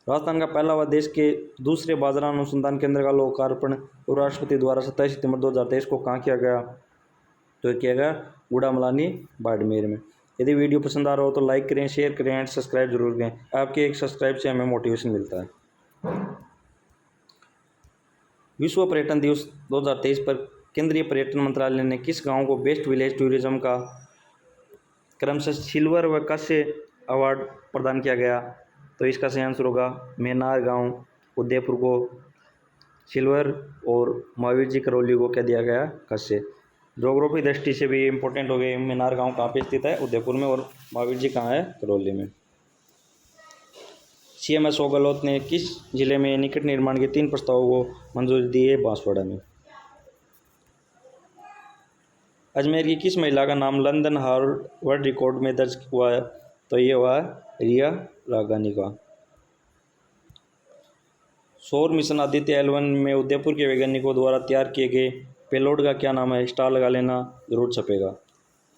राजस्थान का पहला व देश के दूसरे बाजरा अनुसंधान केंद्र का लोकार्पण उपराष्ट्रपति द्वारा 27 सितंबर 2023 को कहाँ किया गया? तो किया गया गुड़ामलानी बाड़मेर में। यदि वीडियो पसंद आ रहा हो तो लाइक करें, शेयर करें एंड सब्सक्राइब जरूर करें। आपके एक सब्सक्राइब से हमें मोटिवेशन मिलता है। विश्व पर्यटन दिवस 2023 पर केंद्रीय पर्यटन मंत्रालय ने किस गांव को बेस्ट विलेज टूरिज्म का क्रमशः सिल्वर व कांस्य अवार्ड प्रदान किया गया? तो इसका सही आंसर होगा मेनार गांव उदयपुर को सिल्वर और महावीर जी करौली को क्या दिया गया? कांस्य। ज्योग्राफी दृष्टि से भी इम्पोर्टेंट हो गए। मेनार गांव कहाँ पे स्थित है? उदयपुर में। और महावीर जी कहाँ है? करौली में। सीएम अशोक गहलोत ने किस जिले में निकट निर्माण के 3 प्रस्तावों को मंजूरी दी है? बांसवाड़ा में। अजमेर की किस महिला का नाम लंदन वर्ल्ड रिकॉर्ड में दर्ज हुआ है? तो ये हुआ रिया रागानी का। सौर मिशन आदित्य L1 में उदयपुर के वैज्ञानिकों द्वारा तैयार किए गए पेलोड का क्या नाम है? स्टार लगा लेना, जरूर छपेगा।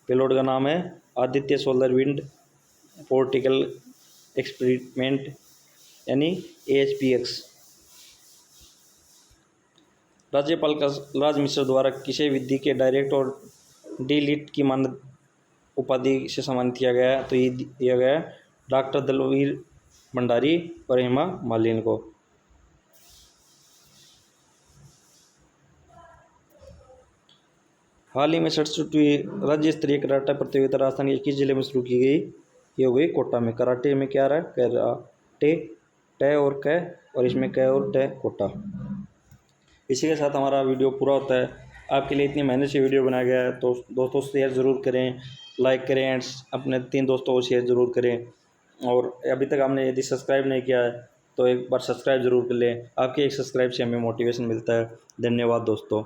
पेलोड का नाम है आदित्य सोलर विंड पोर्टिकल एक्सपेरिमेंट यानी ASPX। राज्यपाल कलराज मिश्र द्वारा किसे विधि के डायरेक्ट और डी.लिट की मानद उपाधि से सम्मानित किया गया है? तो ये दिया गया है डॉक्टर दलवीर भंडारी और हेमा मालिनी को। हाल ही में 67वीं राज्य स्तरीय कराटे प्रतियोगिता राजस्थान के किस जिले में शुरू की गई? ये हो गई कोटा में। कराटे में क्या रहा है? कराटे ट और क, और इसमें क और ट कोटा। इसी के साथ हमारा वीडियो पूरा होता है। आपके लिए इतनी मेहनत से वीडियो बनाया गया है तो दोस्तों शेयर ज़रूर करें, लाइक करें एंड अपने 3 दोस्तों को शेयर ज़रूर करें। और अभी तक आपने यदि सब्सक्राइब नहीं किया है तो एक बार सब्सक्राइब ज़रूर कर लें। आपके एक सब्सक्राइब से हमें मोटिवेशन मिलता है। धन्यवाद दोस्तों।